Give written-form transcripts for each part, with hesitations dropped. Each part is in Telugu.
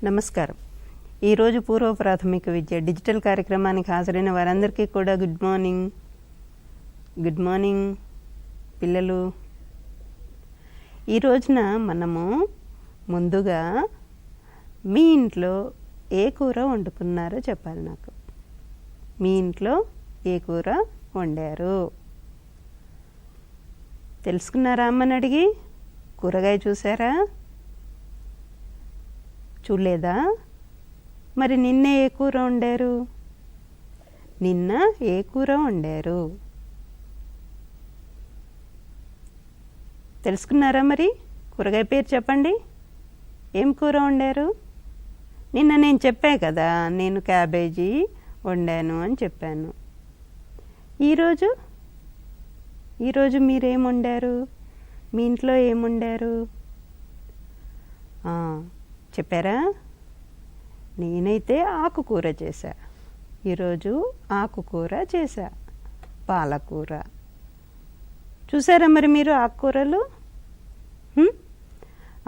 నమస్కారం. ఈరోజు పూర్వ ప్రాథమిక విద్య డిజిటల్ కార్యక్రమానికి హాజరైన వారందరికీ కూడా గుడ్ మార్నింగ్ పిల్లలు. ఈ రోజున మనము ముందుగా మీ ఇంట్లో ఏ కూర వండుకున్నారో చెప్పాలి నాకు. మీ ఇంట్లో ఏ కూర వండారు తెలుసుకున్నారా? అమ్మని అడిగి కూరగాయ చూసారా? చూడలేదా? మరి నిన్న ఏ కూర వండారు? నిన్న ఏ కూర వండారు తెలుసుకున్నారా? మరి కూరగాయ పేరు చెప్పండి. ఏం కూర వండారు? నిన్న నేను చెప్పా కదా, నేను క్యాబేజీ వండాను అని చెప్పాను. ఈరోజు మీరేం వండారు? మీ ఇంట్లో ఏం వండారు చెప్పారా? నేనైతే ఆకుకూర చేశా. ఈరోజు ఆకుకూర చేశా, పాలకూర. చూసారా మరి మీరు ఆకుకూరలు?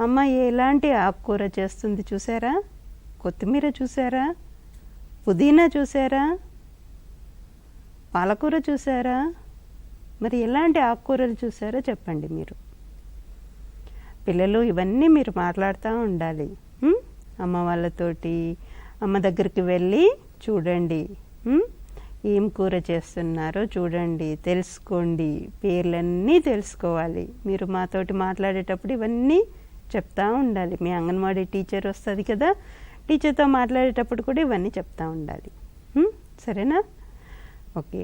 అమ్మ ఎలాంటి ఆకుకూర చేస్తుంది చూసారా? కొత్తిమీర చూసారా? పుదీనా చూసారా? పాలకూర చూసారా? మరి ఎలాంటి ఆకుకూరలు చూసారో చెప్పండి మీరు. పిల్లలు ఇవన్నీ మీరు మాట్లాడుతూ ఉండాలి. అమ్మ వాళ్ళతోటి, అమ్మ దగ్గరికి వెళ్ళి చూడండి, ఏం కూర చేస్తున్నారో చూడండి, తెలుసుకోండి. పేర్లన్నీ తెలుసుకోవాలి. మీరు మాతోటి మాట్లాడేటప్పుడు ఇవన్నీ చెప్తా ఉండాలి. మీ అంగన్వాడీ టీచర్ వస్తుంది కదా, టీచర్తో మాట్లాడేటప్పుడు కూడా ఇవన్నీ చెప్తా ఉండాలి. సరేనా? ఓకే.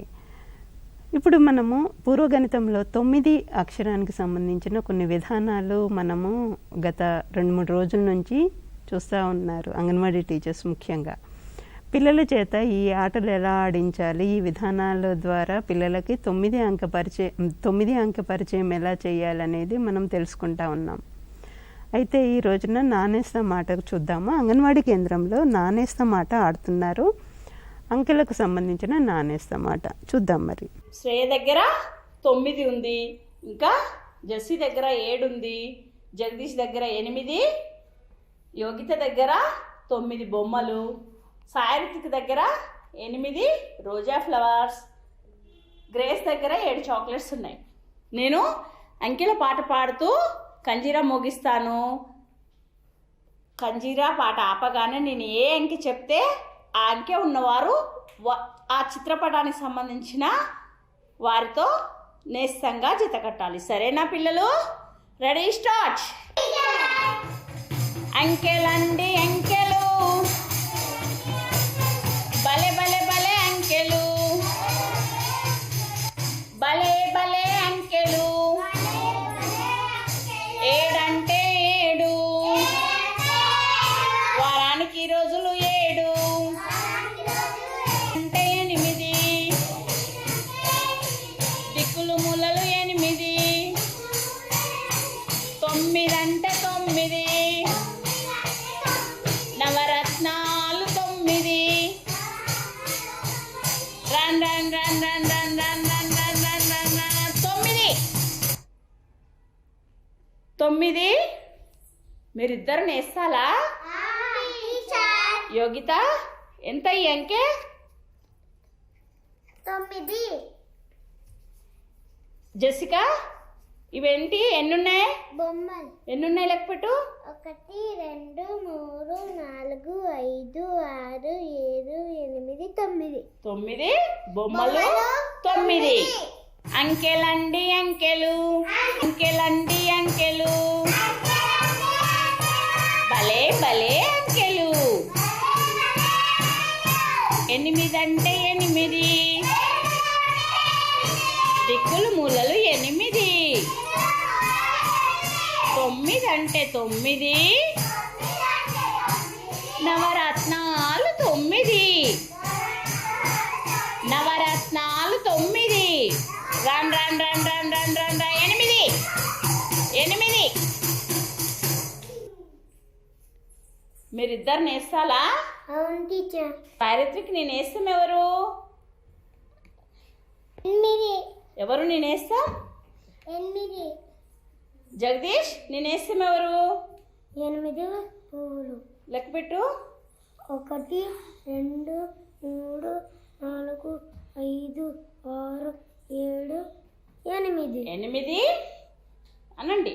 ఇప్పుడు మనము పూర్వగణితంలో 9 అక్షరానికి సంబంధించిన కొన్ని విధానాలు మనము గత 2-3 రోజుల నుంచి చూస్తూ ఉన్నారు అంగన్వాడీ టీచర్స్. ముఖ్యంగా పిల్లల చేత ఈ ఆటలు ఎలా ఆడించాలి, ఈ విధానాల ద్వారా పిల్లలకి 9 అంక పరిచయం ఎలా చేయాలనేది మనం తెలుసుకుంటా ఉన్నాం. అయితే ఈ రోజున నానేస్తం మాట చూద్దాము. అంగన్వాడీ కేంద్రంలో నానేస్తం మాట ఆడుతున్నారు. అంకెలకు సంబంధించిన నానేస్తం మాట చూద్దాం. మరి శ్రేయ దగ్గర 9 ఉంది, ఇంకా జెస్సీ దగ్గర 7 ఉంది, జగదీష్ దగ్గర 8, యోగిత దగ్గర 9 బొమ్మలు, సాయరితికి దగ్గర 8 రోజా ఫ్లవర్స్, గ్రేస్ దగ్గర 7 చాక్లెట్స్ ఉన్నాయి. నేను అంకెల పాట పాడుతూ కంజీరా మోగిస్తాను. కంజీరా పాట ఆపగానే నేను ఏ అంకె చెప్తే ఆ అంకె ఉన్నవారు ఆ చిత్రపటానికి సంబంధించిన వారితో నేస్తంగా జత కట్టాలి. సరేనా పిల్లలు? Ready, start. అంకెలండి అంకెలు, భలే భలే భలే అంకెలు, భలే భలే అంకెలు. 7 అంటే 7, వారానికి రోజులు 7 అంటే 8, దిక్కులు మూలలు 8, 9 అంటే 9, నవరత్నాలు 9. Run run run run run run run run run run run 9. మీరిద్దరు నేస్తాలా? యోగిత ఎంత ఈ అంకె? 9. జెసికా ఇవేంటి? ఎన్నున్నాయి? బొమ్మలు. ఎన్నున్నాయి లెక్కపెట్టు. 1 2 3 4 5 6 7 8 9. 9 బొమ్మలు 9. అంకెలండి అంకెలు, అంకెలండి అంకెలు, భలే భలే అంకెలు. 8 అంటే 8, దిక్కులు మూలలు 8, 9 అంటే 9, నవరత్నాలు 9, నవరత్నాలు 9. Run run run run run run 8. మీరిద్దరు నేస్తాలా? అవును టీచర్. సాయత్రికి నేను నేస్తాం ఎవరు? 8. ఎవరు నేను నేస్తా? 8. జగదీష్ నేను నేస్తాం ఎవరు? 8 పువ్వులు. లెక్క పెట్టు. 1 2 3 4 5 6 7 8. 8 అనండి.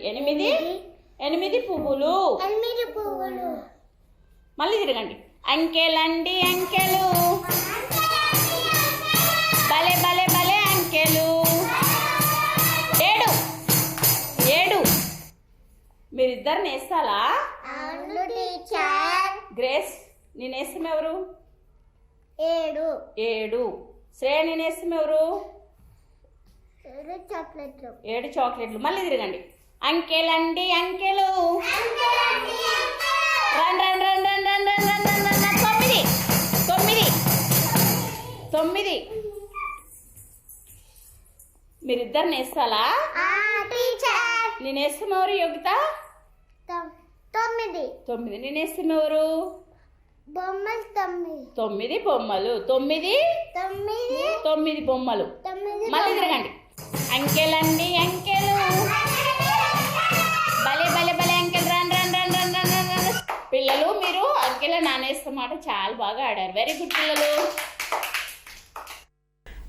8 పువ్వులు. 8 పువ్వులు. మళ్ళీ తిరగండి. అంకెలండి అంకెలు, భలే భలే భలే అంకెలు. 7 మీరిద్దరు నేస్తాలా? అవును టీచర్. గ్రేస్ నీ నేస్తం ఎవరు? 7. శ్రేయ నీ నేస్తం ఎవరు? 7 చాక్లెట్లు. 7 చాక్లెట్లు. మళ్ళీ తిరగండి. అంకెలండి అంకెలు, run run run run run run run run run run. 9. మీరిద్దరు నేస్తాలా? టీచర్. నీ నేస్తం ఎవరు యోగిత? 9. నీ నేస్తం ఎవరు? బొమ్మలు 9 బొమ్మలు. 9 బొమ్మలు. మళ్ళీ తిరగండి. అంకెలండి అంకెలు, భలే భలే భలే అంకెలు. Run run run run run run run. పిల్లలు మీరు అంకెల నానేస్తం మాట చాలా బాగా ఆడారు. వెరీ గుడ్ పిల్లలు.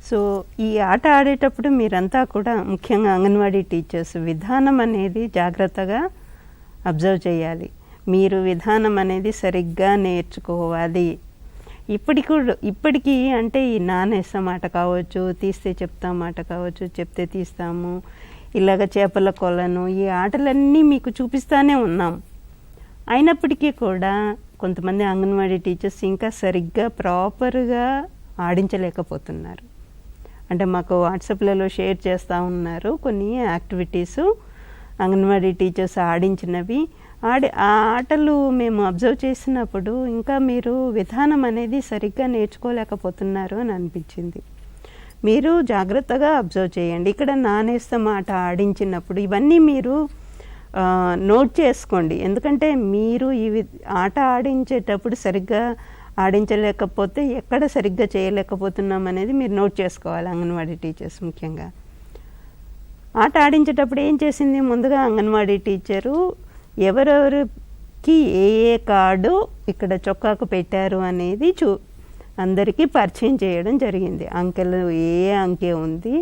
సో ఈ ఆట ఆడేటప్పుడు మీరంతా కూడా ముఖ్యంగా అంగన్వాడీ టీచర్స్ విధానం అనేది జాగ్రత్తగా అబ్జర్వ్ చేయాలి. మీరు విధానం అనేది సరిగ్గా నేర్చుకోవాలి. ఇప్పటికీ అంటే ఈ నానేస్తాం మాట కావచ్చు, తీస్తే చెప్తాం మాట కావచ్చు, చెప్తే తీస్తాము, ఇలాగ చేపల కొలను, ఈ ఆటలన్నీ మీకు చూపిస్తూనే ఉన్నాం. అయినప్పటికీ కూడా కొంతమంది అంగన్వాడీ టీచర్స్ ఇంకా సరిగ్గా ప్రాపర్గా ఆడించలేకపోతున్నారు. అంటే మాకు వాట్సాప్లలో షేర్ చేస్తూ ఉన్నారు కొన్ని యాక్టివిటీసు అంగన్వాడీ టీచర్స్ ఆడించినవి. ఆ ఆటలు మేము అబ్జర్వ్ చేసినప్పుడు ఇంకా మీరు విధానం అనేది సరిగ్గా నేర్చుకోలేకపోతున్నారు అని అనిపించింది. మీరు జాగ్రత్తగా అబ్జర్వ్ చేయండి. ఇక్కడ నానేస్తాం ఆట ఆడించినప్పుడు ఇవన్నీ మీరు నోట్ చేసుకోండి. ఎందుకంటే మీరు ఇవి ఆట ఆడించేటప్పుడు సరిగ్గా ఆడించలేకపోతే ఎక్కడ సరిగ్గా చేయలేకపోతున్నాం అనేది మీరు నోట్ చేసుకోవాలి. అంగన్వాడీ టీచర్స్ ముఖ్యంగా ఆట ఆడించేటప్పుడు ఏం చేసింది, ముందుగా అంగన్వాడీ టీచరు ఎవరెవరికి ఏ కార్డు ఇక్కడ చొక్కాకు పెట్టారు అనేది అందరికీ పరిచయం చేయడం జరిగింది. అంకెలు ఏ అంకె ఉంది,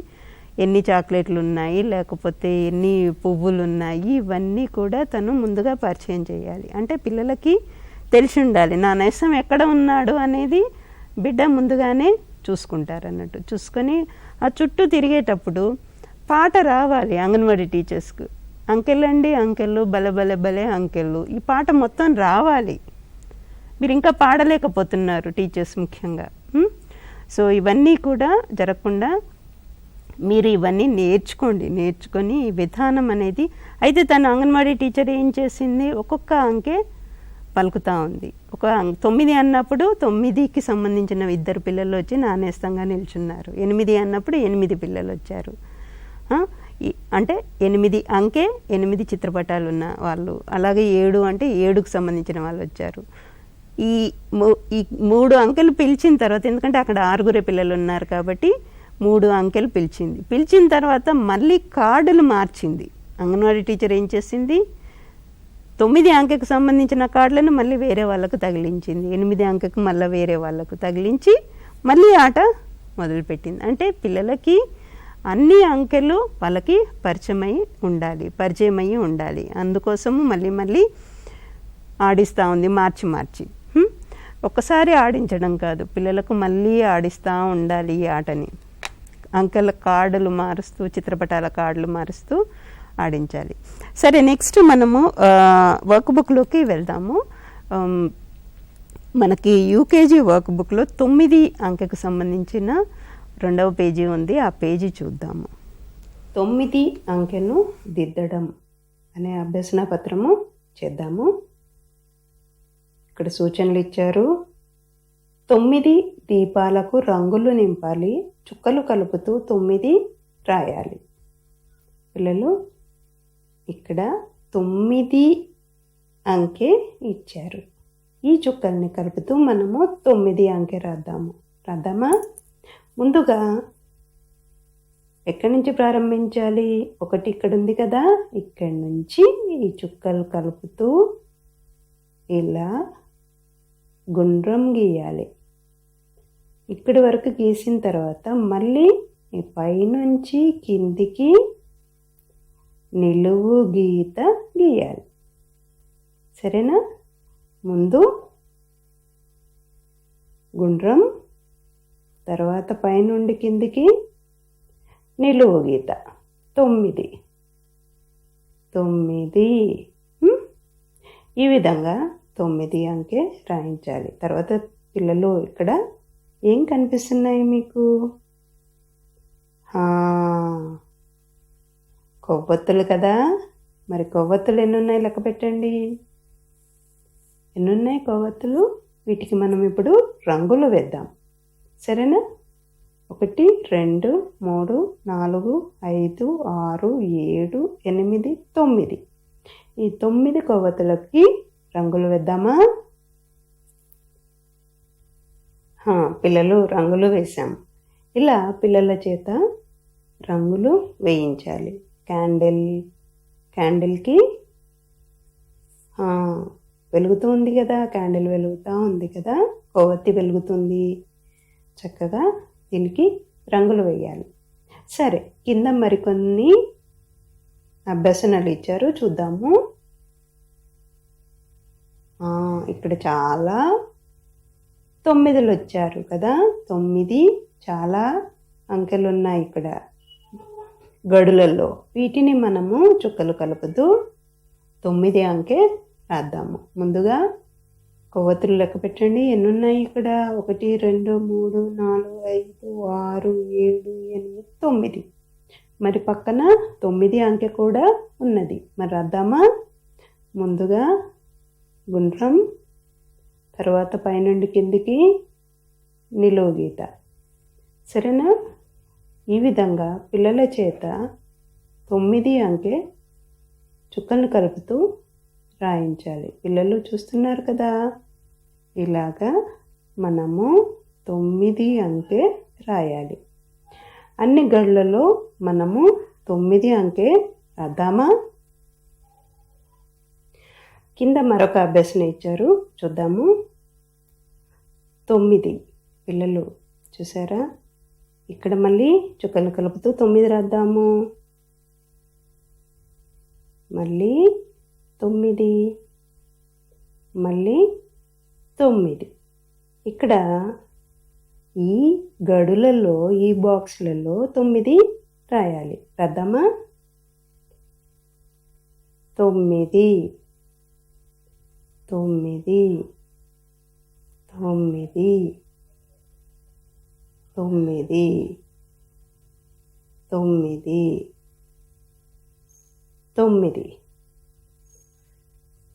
ఎన్ని చాక్లెట్లు ఉన్నాయి, లేకపోతే ఎన్ని పువ్వులు ఉన్నాయి, ఇవన్నీ కూడా తను ముందుగా పరిచయం చేయాలి. అంటే పిల్లలకి తెలిసి ఉండాలి నా నేస్తం ఎక్కడ ఉన్నాడు అనేది బిడ్డ ముందుగానే చూసుకుంటారు అన్నట్టు. చూసుకొని ఆ చుట్టూ తిరిగేటప్పుడు పాట రావాలి అంగన్వాడీ టీచర్స్కు. అంకెలండి అంకెలు, బలే బలే బలే అంకెలు, ఈ పాట మొత్తం రావాలి. మీరు ఇంకా పాడలేకపోతున్నారు టీచర్స్ ముఖ్యంగా. సో ఇవన్నీ కూడా జరగకుండా మీరు ఇవన్నీ నేర్చుకొని విధానం అనేది. అయితే తను అంగన్వాడీ టీచర్ ఏం చేసింది, ఒక్కొక్క అంకె పలుకుతూ ఉంది. 9 అన్నప్పుడు 9కి సంబంధించిన 2 పిల్లలు వచ్చి నానేస్తంగా నిల్చున్నారు. 8 అన్నప్పుడు 8 పిల్లలు వచ్చారు. అంటే 8 అంకె 8 చిత్రపటాలు ఉన్న వాళ్ళు, అలాగే 7 అంటే 7కు సంబంధించిన వాళ్ళు వచ్చారు. ఈ 3 అంకెలు పిలిచిన తర్వాత, ఎందుకంటే అక్కడ 6 పిల్లలు ఉన్నారు కాబట్టి 3 అంకెలు పిలిచిన తర్వాత మళ్ళీ కార్డులు మార్చింది. అంగన్వాడీ టీచర్ ఏం చేసింది, 9 అంకెకు సంబంధించిన కార్డులను మళ్ళీ వేరే వాళ్ళకు తగిలించింది. 8 అంకెకు మళ్ళీ వేరే వాళ్ళకు తగిలించి మళ్ళీ ఆట మొదలుపెట్టింది. అంటే పిల్లలకి అన్ని అంకెలు వాళ్ళకి పరిచయం అయ్యి ఉండాలి. అందుకోసము మళ్ళీ ఆడిస్తూ ఉంది మార్చి. ఒక్కసారి ఆడించడం కాదు, పిల్లలకు మళ్ళీ ఆడిస్తూ ఉండాలి ఈ ఆటని. అంకెల కార్డులు మారుస్తూ, చిత్రపటాల కార్డులు మారుస్తూ ఆడించాలి. సరే, నెక్స్ట్ మనము వర్క్ బుక్లోకి వెళ్దాము. మనకి యూకేజీ వర్క్ బుక్లో 9 అంకెకు సంబంధించిన 2వ పేజీ ఉంది. ఆ పేజీ చూద్దాము. 9 అంకెను దిద్దడం అనే అభ్యసన పత్రము చేద్దాము. ఇక్కడ సూచనలు ఇచ్చారు. 9 దీపాలకు రంగులు నింపాలి, చుక్కలు కలుపుతూ 9 రాయాలి. పిల్లలు ఇక్కడ 9 అంకె ఇచ్చారు. ఈ చుక్కల్ని కలుపుతూ మనము 9 అంకె రాద్దామా? ముందుగా ఎక్కడి నుంచి ప్రారంభించాలి? 1 ఇక్కడ ఉంది కదా, ఇక్కడి నుంచి ఈ చుక్కలు కలుపుతూ ఇలా గుండ్రం గీయాలి. ఇక్కడి వరకు గీసిన తర్వాత మళ్ళీ ఈ పైనుంచి కిందికి నిలువు గీత గీయాలి. సరేనా? ముందు గుండ్రం, తర్వాత పైనుండి కిందికి నిలువు గీత. 9 ఈ విధంగా 9 అంకె రాయించాలి. తర్వాత పిల్లలు ఇక్కడ ఏం కనిపిస్తున్నాయి మీకు? కొవ్వొత్తులు కదా. మరి కొవ్వొత్తులు ఎన్ని ఉన్నాయి లెక్క పెట్టండి. ఎన్ని ఉన్నాయి కొవ్వొత్తులు? వీటికి మనం ఇప్పుడు రంగులు వేద్దాం. సరేనా? 1 2 3 4 5 6 7 8 9. ఈ 9 కొవ్వొత్తులకి రంగులు వేద్దామా? పిల్లలు రంగులు వేసాం. ఇలా పిల్లల చేత రంగులు వేయించాలి. క్యాండిల్కి వెలుగుతూ ఉంది కదా, క్యాండిల్ వెలుగుతూ ఉంది కదా, కొవ్వొత్తి వెలుగుతుంది. చక్కగా దీనికి రంగులు వేయాలి. సరే, కింద మరికొన్ని అభ్యసనలు ఇచ్చారు, చూద్దాము. ఇక్కడ చాలా 9లు వచ్చారు కదా. 9 చాలా అంకెలు ఉన్నాయి ఇక్కడ గడులలో. వీటిని మనము చుక్కలు కలుపుతూ 9 అంకె రాద్దాము. ముందుగా కొవ్వొత్తులు లెక్క పెట్టండి. ఎన్ని ఉన్నాయి ఇక్కడ? 1 2 3 4 5 6 7 8 9. మరి పక్కన 9 అంకె కూడా ఉన్నది. మరి రాద్దామా? ముందుగా గుండ్రం, తర్వాత పైనుండి కిందికి నిలువు గీత. సరేనా? ఈ విధంగా పిల్లల చేత 9 అంకె చుక్కలను కలుపుతూ రాయించాలి. పిల్లలు చూస్తున్నారు కదా. ఇలాగా మనము 9 అంకె రాయాలి. అన్ని గడులలో మనము 9 అంకె రాద్దామా? కింద మరొక అభ్యసన ఇచ్చారు, చూద్దాము. 9 పిల్లలు చూసారా? ఇక్కడ మళ్ళీ చుక్కలు కలుపుతూ 9 రాద్దాము. మళ్ళీ 9, మళ్ళీ 9. ఇక్కడ ఈ గడులలో, ఈ బాక్స్లలో 9 రాయాలి. రాద్దామా? 9 9 9 9 9 9.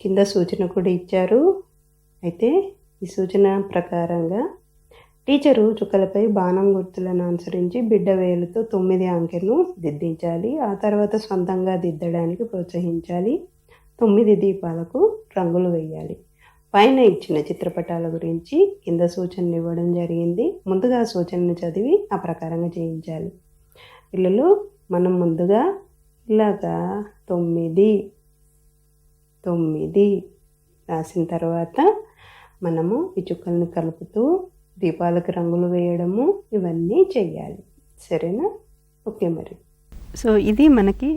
కింద సూచన కూడా ఇచ్చారు. అయితే ఈ సూచన ప్రకారంగా టీచరు చుక్కలపై బాణం గుర్తులను అనుసరించి బిడ్డ వేలుతో 9 అంకెను దిద్దించాలి. ఆ తర్వాత సొంతంగా దిద్దడానికి ప్రోత్సహించాలి. 9 దీపాలకు రంగులు వేయాలి. పైన ఇచ్చిన చిత్రపటాల గురించి కింద సూచనలు ఇవ్వడం జరిగింది. ముందుగా సూచనను చదివి ఆ ప్రకారంగా చేయించాలి. పిల్లలు, మనం ముందుగా ఇలాగా 9 9 రాసిన తర్వాత మనము ఈ చుక్కలను కలుపుతూ దీపాలకు రంగులు వేయడము ఇవన్నీ చేయాలి. సరేనా? ఓకే. మరి సో ఇది మనకి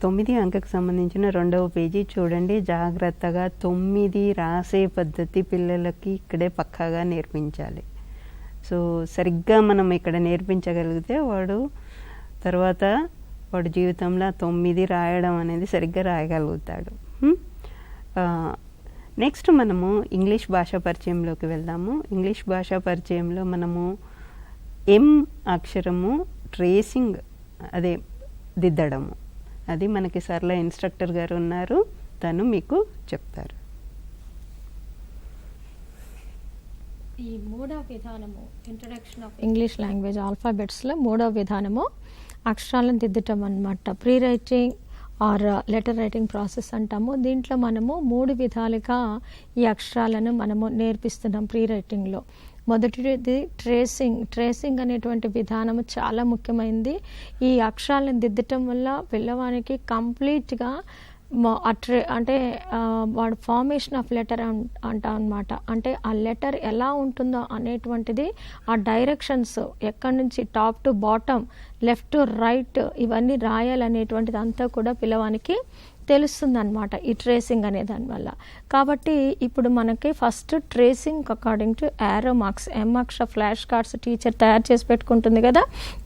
9 అంకెకు సంబంధించిన 2వ పేజీ. చూడండి జాగ్రత్తగా. 9 రాసే పద్ధతి పిల్లలకి ఇక్కడే పక్కాగా నేర్పించాలి. సో సరిగ్గా మనం ఇక్కడ నేర్పించగలిగితే వాడు తర్వాత వాడు జీవితంలో 9 రాయడం అనేది సరిగ్గా రాయగలుగుతాడు. నెక్స్ట్ మనము ఇంగ్లీష్ భాషా పరిచయంలోకి వెళ్దాము. ఇంగ్లీష్ భాషా పరిచయంలో మనము ఎం అక్షరము ట్రేసింగ్, అదే దిద్దడము, అది మనకి సరళ ఇన్స్ట్రక్టర్ గారు ఉన్నారు, తను మీకు చెప్తారు. ఈ మూడవ విధానము ఇంట్రడక్షన్ ఆఫ్ ఇంగ్లీష్ లాంగ్వేజ్ ఆల్ఫాబెట్స్లో మూడవ విధానము అక్షరాలను దిద్దటం అన్నమాట. Pre writing R letter writing process అంటాము. దీంట్లో మనము 3 విధాలుగా ఈ అక్షరాలను మనము నేర్పిస్తున్నాం ప్రీ రైటింగ్లో. మొదటిది ట్రేసింగ్ అనేటువంటి విధానము చాలా ముఖ్యమైనది. ఈ అక్షరాలను దిద్దటం వల్ల పిల్లవానికి కంప్లీట్గా అంటే వాడు ఫార్మేషన్ ఆఫ్ లెటర్ అంటాం అనమాట. అంటే ఆ లెటర్ ఎలా ఉంటుందో అనేటువంటిది, ఆ డైరెక్షన్స్ ఎక్కడి నుంచి top to bottom, left to right ఇవన్నీ రాయాలనేటువంటిది అంతా కూడా పిల్లవానికి తెలుస్తుంది అనమాట ఈ ట్రేసింగ్ అనే దానివల్ల. కాబట్టి ఇప్పుడు మనకి first tracing according to arrow marks, M Akshara flash cards teacher తయారు చేసి పెట్టుకుంటుంది కదా,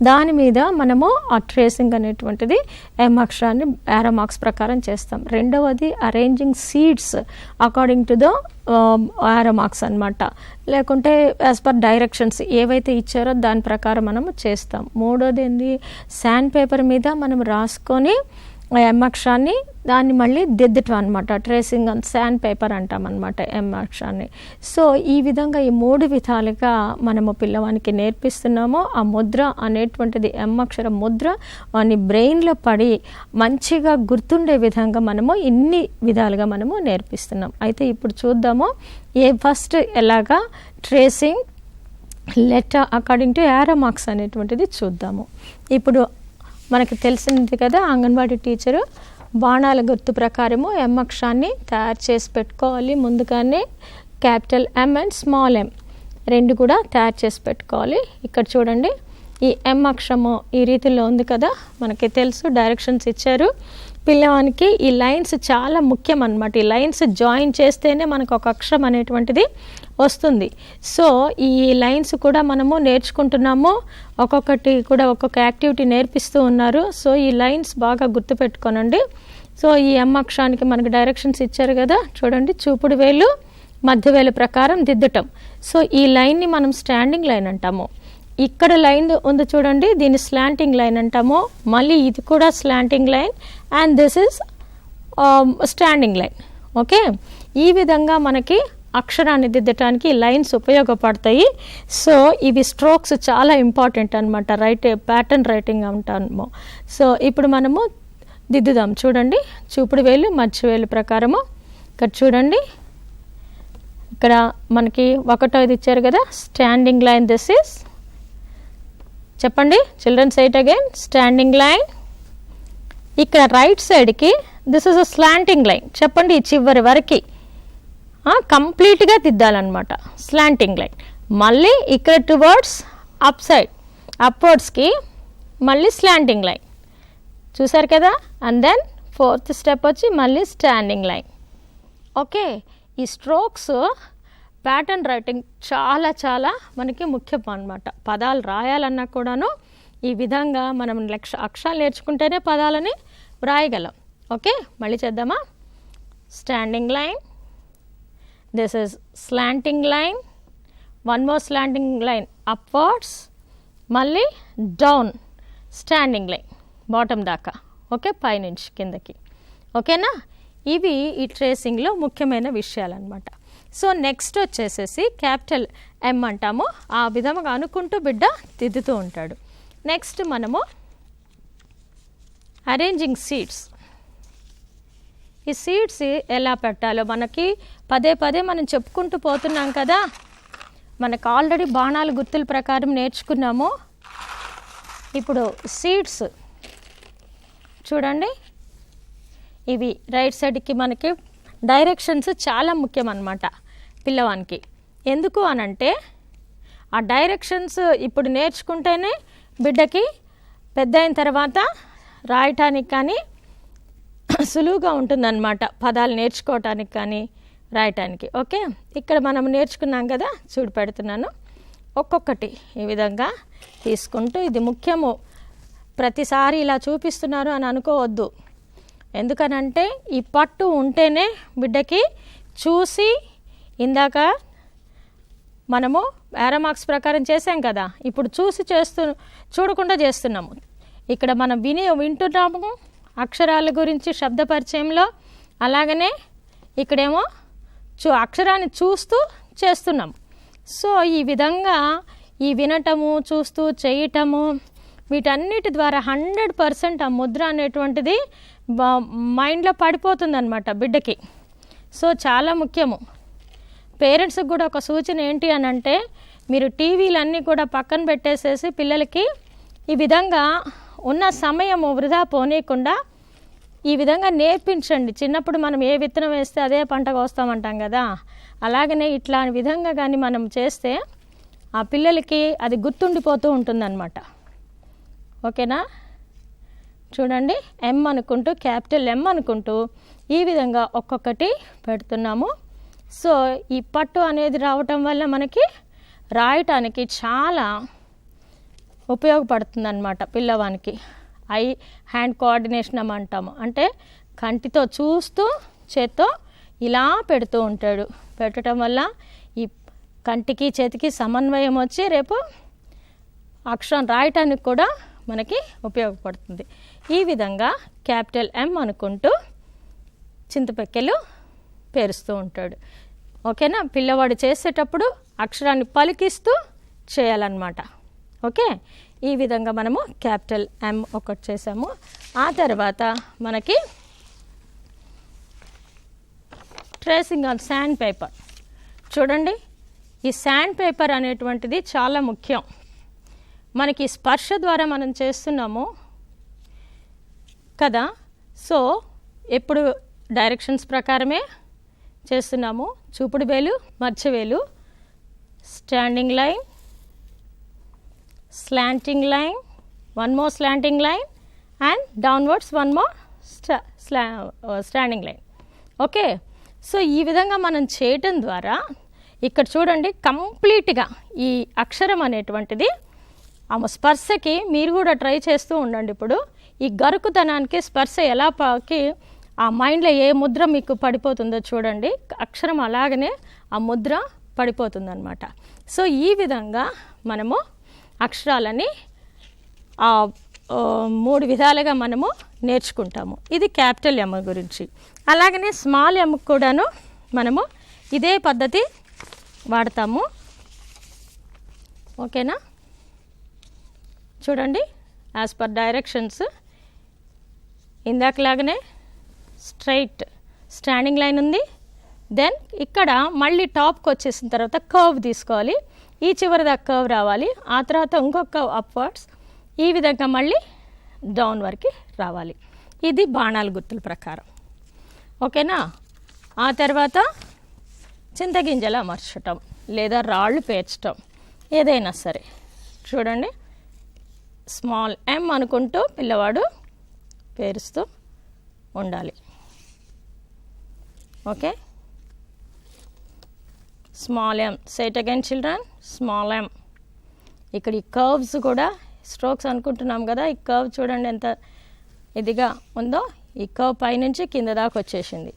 దాని మీద మనము ఆ ట్రేసింగ్ అనేటువంటిది ఎం అక్షరాన్ని యారో మార్క్స్ ప్రకారం చేస్తాం. రెండవది arranging seeds according to the arrow marks అనమాట, లేకుంటే యాజ్ పర్ డైరెక్షన్స్ ఏవైతే ఇచ్చారో దాని ప్రకారం మనము చేస్తాం. మూడోది ఏంది, శాండ్ పేపర్ మీద మనం రాసుకొని ఎం అక్షరాన్ని దాన్ని మళ్ళీ దిద్దటం అనమాట, ట్రేసింగ్ ఆన్ శాండ్ పేపర్ అంటాం అనమాట ఎం అక్షరాన్ని. సో ఈ విధంగా ఈ 3 విధాలుగా మనము పిల్లవానికి నేర్పిస్తున్నాము. ఆ ముద్ర అనేటువంటిది ఎం అక్షర ముద్ర వాని బ్రెయిన్లో పడి మంచిగా గుర్తుండే విధంగా మనము ఇన్ని విధాలుగా మనము నేర్పిస్తున్నాం. అయితే ఇప్పుడు చూద్దాము ఫస్ట్ ఎలాగా tracing letter according to arrow marks అనేటువంటిది చూద్దాము. ఇప్పుడు మనకి తెలిసింది కదా, అంగన్వాడీ టీచరు బాణాల గుర్తు ప్రకారము ఎం అక్షరాన్ని తయారు చేసి పెట్టుకోవాలి. ముందుగానే క్యాపిటల్ ఎం అండ్ స్మాల్ ఎం 2 కూడా తయారు చేసి పెట్టుకోవాలి. ఇక్కడ చూడండి, ఈ ఎం అక్షరము ఈ రీతిలో ఉంది కదా, మనకి తెలుసు డైరెక్షన్స్ ఇచ్చారు. పిల్లవానికి ఈ లైన్స్ చాలా ముఖ్యం అన్నమాట. ఈ లైన్స్ జాయిన్ చేస్తేనే మనకు ఒక అక్షరం అనేటువంటిది వస్తుంది. సో ఈ లైన్స్ కూడా మనము నేర్చుకుంటున్నాము, ఒక్కొక్కటి కూడా ఒక్కొక్క యాక్టివిటీ నేర్పిస్తూ ఉన్నారు. సో ఈ లైన్స్ బాగా గుర్తుపెట్టుకోనండి. సో ఈ ఎం అక్షరానికి మనకు డైరెక్షన్స్ ఇచ్చారు కదా, చూడండి, చూపుడు వేలు మధ్య వేలు ప్రకారం దిద్దటం. సో ఈ లైన్ని మనం స్టాండింగ్ లైన్ అంటాము. ఇక్కడ లైన్ ఉంది చూడండి, దీన్ని స్లాంటింగ్ లైన్ అంటాము. మళ్ళీ ఇది కూడా slanting line and this is standing line. Okay, ఈ విధంగా మనకి అక్షరాన్ని దిద్దటానికి లైన్స్ ఉపయోగపడతాయి. సో ఇవి స్ట్రోక్స్ చాలా ఇంపార్టెంట్ అనమాట, ప్యాటర్న్ రైటింగ్ అంటాము. సో ఇప్పుడు మనము దిద్దుదాం. చూడండి, చూపుడు వేలు మధ్య వేలు ప్రకారము ఇక్కడ చూడండి, ఇక్కడ మనకి 1వ ఇచ్చారు కదా, స్టాండింగ్ లైన్. దిస్ ఇస్, చెప్పండి children, say it again, standing line. ఇక్కడ రైట్ సైడ్కి this is a slanting line. చెప్పండి, ఈ చివరి వరకు కంప్లీట్గా దిద్దాలన్నమాట, స్లాంటింగ్ లైన్. మళ్ళీ ఇక్కడ టువర్డ్స్ అప్ సైడ్, అప్వర్డ్స్కి మళ్ళీ స్లాంటింగ్ లైన్, చూసారు కదా. అండ్ దెన్ 4th స్టెప్ వచ్చి మళ్ళీ స్టాండింగ్ లైన్. ఓకే, ఈ స్ట్రోక్స్ ప్యాటర్న్ రైటింగ్ చాలా చాలా మనకి ముఖ్యం అన్నమాట. పదాలు రాయాలన్నా కూడాను ఈ విధంగా మనం అక్షరాలు నేర్చుకుంటేనే పదాలని వ్రాయగలం. ఓకే, మళ్ళీ చేద్దామా. Standing line, this is slanting line, one more slanting line upwards, మళ్ళీ డౌన్ స్టాండింగ్ లైన్ బాటమ్ దాకా. ఓకే, పైనుంచి కిందకి. ఓకేనా, ఇవి ఈ ట్రేసింగ్లో ముఖ్యమైన విషయాలు అన్నమాట. సో నెక్స్ట్ వచ్చేసేసి క్యాపిటల్ ఎం అంటాము. ఆ విధంగా అనుకుంటూ బిడ్డ దిద్దుతూ ఉంటాడు. నెక్స్ట్ మనము అరేంజింగ్ సీడ్స్. ఈ సీడ్స్ ఎలా పెట్టాలో మనకి పదే పదే మనం చెప్పుకుంటూ పోతున్నాం కదా. మనకు ఆల్రెడీ బాణాల గుర్తుల ప్రకారం నేర్చుకున్నాము. ఇప్పుడు సీడ్స్ చూడండి, ఇవి రైట్ సైడ్కి మనకి డైరెక్షన్స్ చాలా ముఖ్యం అన్నమాట పిల్లవానికి. ఎందుకు అనంటే ఆ డైరెక్షన్స్ ఇప్పుడు నేర్చుకుంటేనే బిడ్డకి పెద్ద అయిన తర్వాత రాయటానికి కానీ సులువుగా ఉంటుందన్నమాట, పదాలు నేర్చుకోవటానికి కానీ రాయటానికి. ఓకే, ఇక్కడ మనం నేర్చుకున్నాం కదా, చూడు పెడుతున్నాను. ఒక్కొక్కటి ఈ విధంగా తీసుకుంటూ, ఇది ముఖ్యము, ప్రతిసారి ఇలా చూపిస్తున్నారు అని అనుకోవద్దు. ఎందుకనంటే ఈ పట్టు ఉంటేనే బిడ్డకి చూసి, ఇందాక మనము యారో మార్క్స్ ప్రకారం చేసాం కదా, ఇప్పుడు చూసి చూడకుండా చేస్తున్నాము. ఇక్కడ మనం వింటున్నాము అక్షరాల గురించి శబ్ద పరిచయంలో, అలాగనే ఇక్కడేమో అక్షరాన్ని చూస్తూ చేస్తున్నాము. సో ఈ విధంగా ఈ వినటము, చూస్తూ చేయటము, వీటన్నిటి ద్వారా 100% ఆ ముద్ర అనేటువంటిది మైండ్లో పడిపోతుందన్నమాట బిడ్డకి. సో చాలా ముఖ్యము. పేరెంట్స్కి కూడా ఒక సూచన ఏంటి అని అంటే, మీరు టీవీలన్నీ కూడా పక్కన పెట్టేసేసి పిల్లలకి ఈ విధంగా ఉన్న సమయము వృధా పోనీయకుండా ఈ విధంగా నేర్పించండి. చిన్నప్పుడు మనం ఏ విత్తనం వేస్తే అదే పంట కోస్తామంటాం కదా, అలాగనే ఇట్లా విధంగా కానీ మనం చేస్తే ఆ పిల్లలకి అది గుర్తుండిపోతూ ఉంటుందన్నమాట. ఓకేనా? చూడండి, ఎం అనుకుంటూ, క్యాపిటల్ ఎం అనుకుంటూ ఈ విధంగా ఒక్కొక్కటి పెడుతున్నాము. సో ఈ పట్టు అనేది రావటం వల్ల మనకి రాయటానికి చాలా ఉపయోగపడుతుంది అన్నమాట పిల్లవానికి. ఐ హ్యాండ్ కోఆర్డినేషన్ అంటాము, అంటే కంటితో చూస్తూ చేత్తో ఇలా పెడుతూ ఉంటాడు. పెట్టడం వల్ల ఈ కంటికి చేతికి సమన్వయం వచ్చి రేపు అక్షరం రాయటానికి కూడా మనకి ఉపయోగపడుతుంది. ఈ విధంగా క్యాపిటల్ ఎం అనుకుంటూ చింతపెక్కెలు పేరుస్తూ ఉంటాడు. ఓకేనా? పిల్లవాడు చేసేటప్పుడు అక్షరాన్ని పలికిస్తూ చేయాలన్నమాట. ఓకే, ఈ విధంగా మనము క్యాపిటల్ ఎం ఒకటి చేసాము. ఆ తర్వాత మనకి ట్రేసింగ్ ఆన్ శాండ్ పేపర్. చూడండి, ఈ శాండ్ పేపర్ అనేటువంటిది చాలా ముఖ్యం. మనకి స్పర్శ ద్వారా మనం చేస్తున్నాము కదా, సో ఎప్పుడు డైరెక్షన్స్ ప్రకారమే చేస్తున్నాము. చూపుడు వేలు, మధ్య వేలు, standing line, slanting line, one more slanting line and downwards one more standing line. Okay, so ఈ విధంగా మనం చేయటం ద్వారా ఇక్కడ చూడండి కంప్లీట్గా ఈ అక్షరం అనేటువంటిది ఆ స్పర్శకి మీరు కూడా ట్రై చేస్తూ ఉండండి. ఇప్పుడు ఈ గరుకుతనానికి స్పర్శ ఎలా పాకి ఆ మైండ్లో ఏ ముద్ర మీకు పడిపోతుందో చూడండి, అక్షరం అలాగనే ఆ ముద్ర పడిపోతుందన్నమాట. సో ఈ విధంగా మనము అక్షరాలని 3 విధాలుగా మనము నేర్చుకుంటాము. ఇది క్యాపిటల్ ఎమ్ గురించి. అలాగనే స్మాల్ ఎమ్ కూడాను మనము ఇదే పద్ధతి వాడతాము. ఓకేనా? చూడండి, యాజ్ పర్ డైరెక్షన్స్ ఇందాకలాగానే స్ట్రైట్ స్టాండింగ్ లైన్ ఉంది. దెన్ ఇక్కడ మళ్ళీ టాప్కి వచ్చేసిన తర్వాత కర్వ్ తీసుకోవాలి, ఈ చివరి దాకా కర్వ్ రావాలి, ఆ తర్వాత ఇంకొక అప్వర్డ్స్, ఈ విధంగా మళ్ళీ డౌన్ వరకు రావాలి. ఇది బాణాల గుర్తుల ప్రకారం. ఓకేనా? ఆ తర్వాత చింతగింజలు అమర్చటం లేదా రాళ్ళు పేర్చటం ఏదైనా సరే. చూడండి, స్మాల్ ఎమ్ అనుకుంటూ పిల్లవాడు పేరుస్తూ ఉండాలి. Okay, small M. Say it again children, small M. ఇక్కడ ఈ కర్వ్స్ కూడా స్ట్రోక్స్ అనుకుంటున్నాం కదా, ఈ కర్వ్ చూడండి ఎంత ఇదిగా ఉందో. ఈ కర్వ్ పైనుంచి కింద దాకా వచ్చేసింది.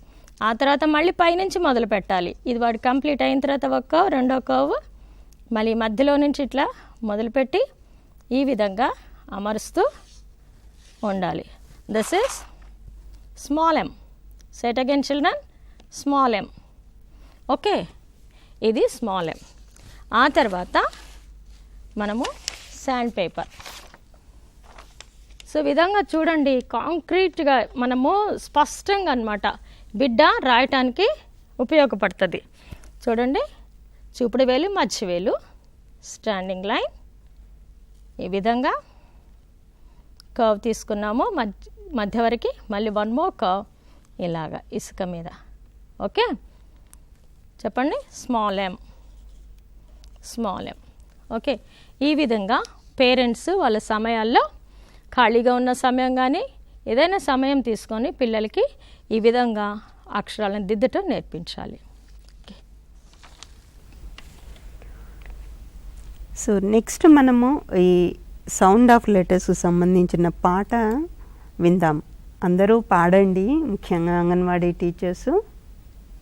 ఆ తర్వాత మళ్ళీ పైనుంచి మొదలు పెట్టాలి. ఇది వాడు కంప్లీట్ అయిన తర్వాత ఒక కర్వ్, రెండో కర్వ్, మళ్ళీ మధ్యలో నుంచి ఇట్లా మొదలుపెట్టి ఈ విధంగా అమరుస్తూ ఉండాలి. This is small M. Say it again children, small M. Okay, ఇది స్మాల్ ఎమ్. ఆ తర్వాత మనము శాండ్ పేపర్. సో విధంగా చూడండి, కాంక్రీట్గా మనము స్పష్టంగా అన్నమాట బిడ్డ రాయటానికి ఉపయోగపడుతుంది. చూడండి, చూపుడు వేలు, మధ్య వేలు, స్టాండింగ్ లైన్, ఈ విధంగా కర్వ్ తీసుకున్నాము మధ్య వరకు, మళ్ళీ వన్ మోర్ కర్వ్ ఇలాగా ఇసుక మీద. ఓకే, చెప్పండి, స్మాల్ ఎమ్, స్మాల్ ఎమ్. ఓకే, ఈ విధంగా పేరెంట్స్ వాళ్ళ సమయాల్లో ఖాళీగా ఉన్న సమయం కానీ ఏదైనా సమయం తీసుకొని పిల్లలకి ఈ విధంగా అక్షరాలను దిద్దటం నేర్పించాలి. సో నెక్స్ట్ మనము ఈ సౌండ్ ఆఫ్ లెటర్స్ సంబంధించిన పాట విందాం. అందరూ పాడండి, ముఖ్యంగా అంగన్వాడీ టీచర్స్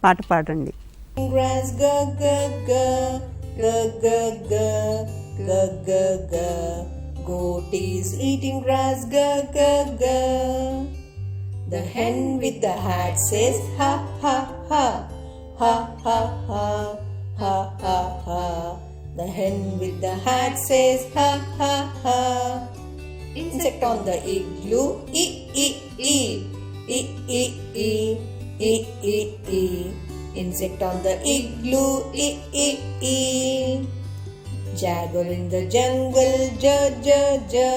పాట పాడండి. Grass ga ga ga ga ga ga ga ga ga. Goat is eating grass ga ga ga. The hen with the hat says ha ha ha ha ha ha ha ha ha. The hen with the hat says ha ha ha. Insect on the igloo, e e e e e e e e e. Insect on the igloo, e e e. Jaguar in the jungle, ja ja ja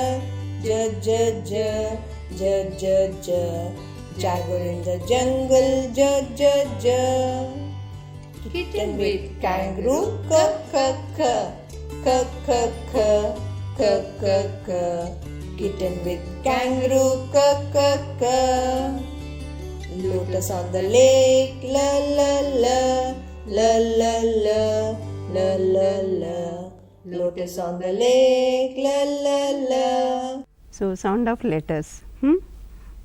ja ja ja ja ja ja. Jaguar in the jungle, ja ja ja. Kitten with kangaroo, ka ka ka, ka ka ka, ka ka ka. Kitten with kangaroo, ka ka ka. Lotus on the lake, la la la, la la la, la la la. Lotus on the lake, la la la. So sound of letters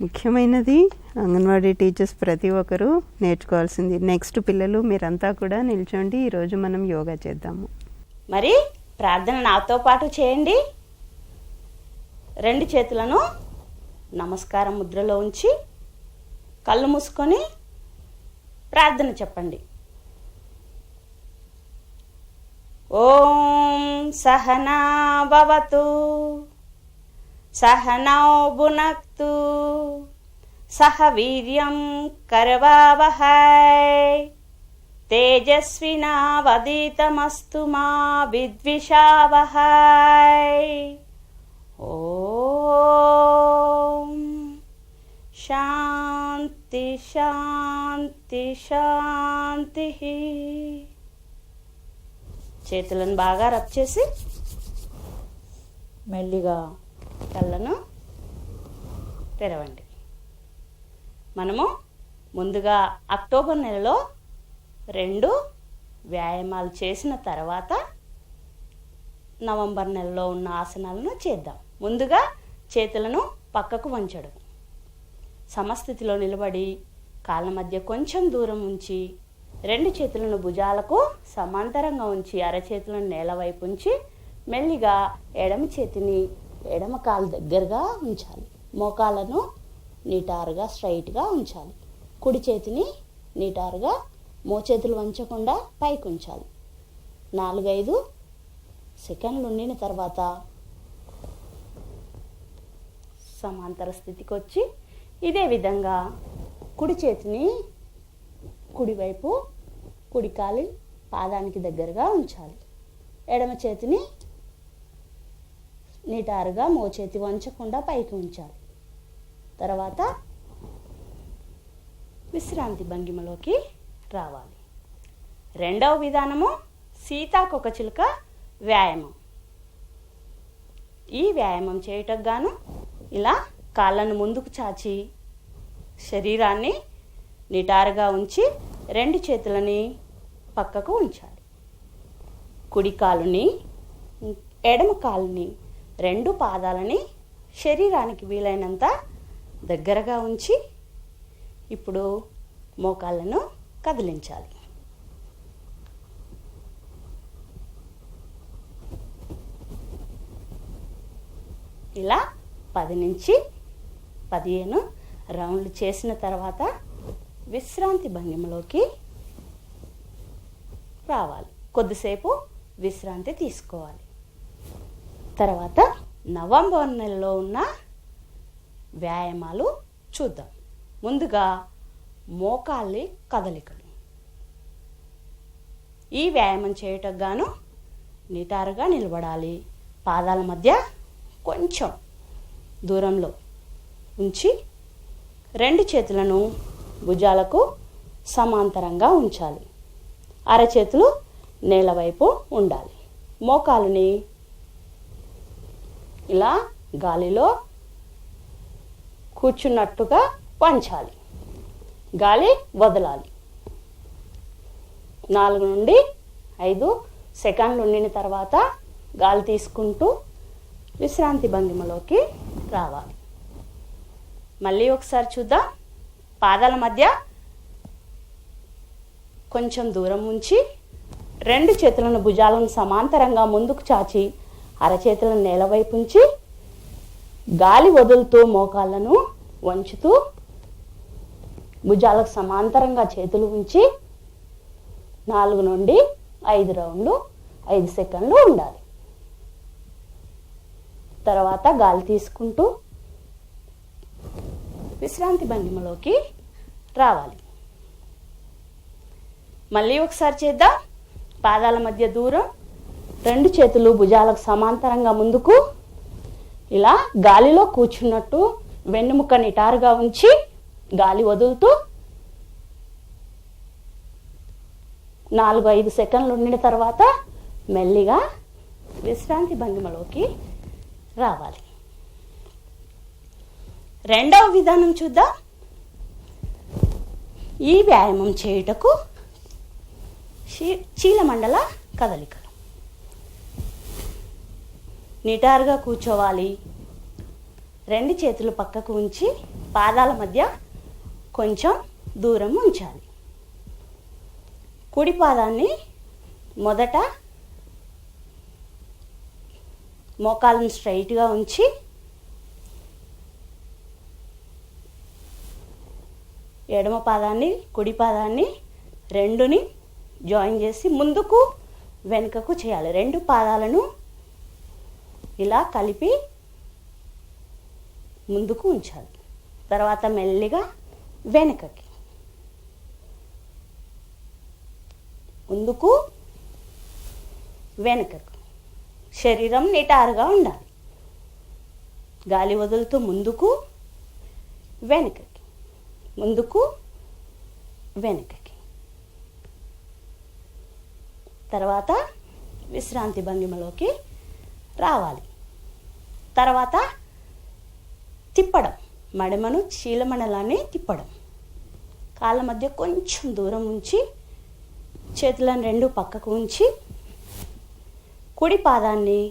ముఖ్యమైనది. అంగన్వాడీ టీచర్స్ ప్రతి ఒక్కరూ నేర్చుకోవాల్సింది. నెక్స్ట్ పిల్లలు మీరంతా కూడా నిల్చోండి. ఈరోజు మనం యోగా చేద్దాము. మరి ప్రార్థన నాతో పాటు చేయండి. 2 చేతులను నమస్కారం ముద్రలో ఉంచి కళ్ళు మూసుకొని ప్రార్థన చెప్పండి. ఓం సహనా భవతు సహనౌ భునక్తు సహ వీర్యం కరవావహై తేజస్వినావదీతమస్తు మా విద్విషావహై. ఓం శాంతి శాంతి శాంతి. చేతులను బాగా రబ్ చేసి మెల్లిగా కళ్ళను తెరవండి. మనము ముందుగా అక్టోబర్ నెలలో 2 వ్యాయామాలు చేసిన తర్వాత నవంబర్ నెలలో ఉన్న ఆసనాలను చేద్దాం. ముందుగా చేతులను పక్కకు వంచడం, సమస్థితిలో నిలబడి కాళ్ళ మధ్య కొంచెం దూరం ఉంచి 2 చేతులను భుజాలకు సమాంతరంగా ఉంచి అరచేతులను నేల వైపు ఉంచి మెల్లిగా ఎడమ చేతిని ఎడమ కాలు దగ్గరగా ఉంచాలి. మోకాళ్ళను నీటారుగా స్ట్రైట్గా ఉంచాలి. కుడి చేతిని నీటారుగా మోచేతులు వంచకుండా పైకి ఉంచాలి. 4-5 సెకండ్లు ఉండిన తర్వాత సమాంతర స్థితికి వచ్చి ఇదే విధంగా కుడి చేతిని కుడివైపు కుడి కాలి పాదానికి దగ్గరగా ఉంచాలి. ఎడమ చేతిని నీటారుగా మోచేతి వంచకుండా పైకి ఉంచాలి. తర్వాత విశ్రాంతి భంగిమలోకి రావాలి. 2వ విధానము సీతాకోకచిలుక వ్యాయామం. ఈ వ్యాయామం చేయటకు గాను ఇలా కాళ్ళను ముందుకు చాచి శరీరాన్ని నిటారుగా ఉంచి 2 చేతులని పక్కకు ఉంచాలి. కుడి కాలుని ఎడమ కాలుని 2 పాదాలని శరీరానికి వీలైనంత దగ్గరగా ఉంచి ఇప్పుడు మోకాళ్ళను కదిలించాలి. ఇలా 10 నుంచి 15 రౌండ్లు చేసిన తర్వాత విశ్రాంతి భంగిమలోకి రావాలి. కొద్దిసేపు విశ్రాంతి తీసుకోవాలి. తర్వాత నవంబర్ నెలలో ఉన్న వ్యాయామాలు చూద్దాం. ముందుగా మోకాళ్ళ కదలికలు. ఈ వ్యాయామం చేయటకు గాను నిటారుగా నిలబడాలి. పాదాల మధ్య కొంచెం దూరంలో ఉంచి 2 చేతులను భుజాలకు సమాంతరంగా ఉంచాలి. అరచేతులు నేల వైపు ఉండాలి. మోకాలుని ఇలా గాలిలో కూర్చున్నట్టుగా వంచాలి. గాలి వదలాలి. 4 నుండి 5 సెకండ్లు ఉండిన తర్వాత గాలి తీసుకుంటూ విశ్రాంతి భంగిమలోకి రావాలి. మళ్ళీ ఒకసారి చూద్దాం. పాదాల మధ్య కొంచెం దూరం ఉంచి 2 చేతులను భుజాలను సమాంతరంగా ముందుకు చాచి అరచేతులను నేల వైపు ఉంచి గాలి వదులుతూ మోకాళ్ళను వంచుతూ భుజాలకు సమాంతరంగా చేతులు ఉంచి 4 నుండి 5 రౌండ్లు 5 సెకండ్లు ఉండాలి. తర్వాత గాలి తీసుకుంటూ విశ్రాంతి భంగిమలోకి రావాలి. మళ్ళీ ఒకసారి చేద్దాం. పాదాల మధ్య దూరం, 2 చేతులు భుజాలకు సమాంతరంగా ముందుకు ఇలా గాలిలో కూర్చున్నట్టు వెన్నుముక నిటారుగా ఉంచి గాలి వదులుతూ 4-5 సెకండ్లు ఉండిన తర్వాత మెల్లిగా విశ్రాంతి భంగిమలోకి రావాలి. రెండవ విధానం చూద్దాం. ఈ వ్యాయామం చేయుటకు చీలమండల కదలికలు. నిటారుగా కూర్చోవాలి. 2 చేతులు పక్కకు ఉంచి పాదాల మధ్య కొంచెం దూరం ఉంచాలి. కుడి పాదాన్ని మొదట మోకాలను స్ట్రైట్గా ఉంచి ఎడమ పాదాన్ని కుడి పాదాన్ని రెండుని జాయిన్ చేసి ముందుకు వెనుకకు చేయాలి. 2 పాదాలను ఇలా కలిపి ముందుకు ఉంచాలి. తర్వాత మెల్లిగా వెనుకకి, ముందుకు వెనుకకు. శరీరం నిటారుగా ఉండాలి. గాలి వదులుతూ ముందుకు వెనుకకి, ముందుకు వెనుకకి. తర్వాత విశ్రాంతి భంగిమలోకి రావాలి. తర్వాత తిప్పడం, మడమను చీలమండలాన్ని తిప్పడం. కాళ్ళ మధ్య కొంచెం దూరం ఉంచి చేతులను 2 పక్కకు ఉంచి కుడి పాదాన్ని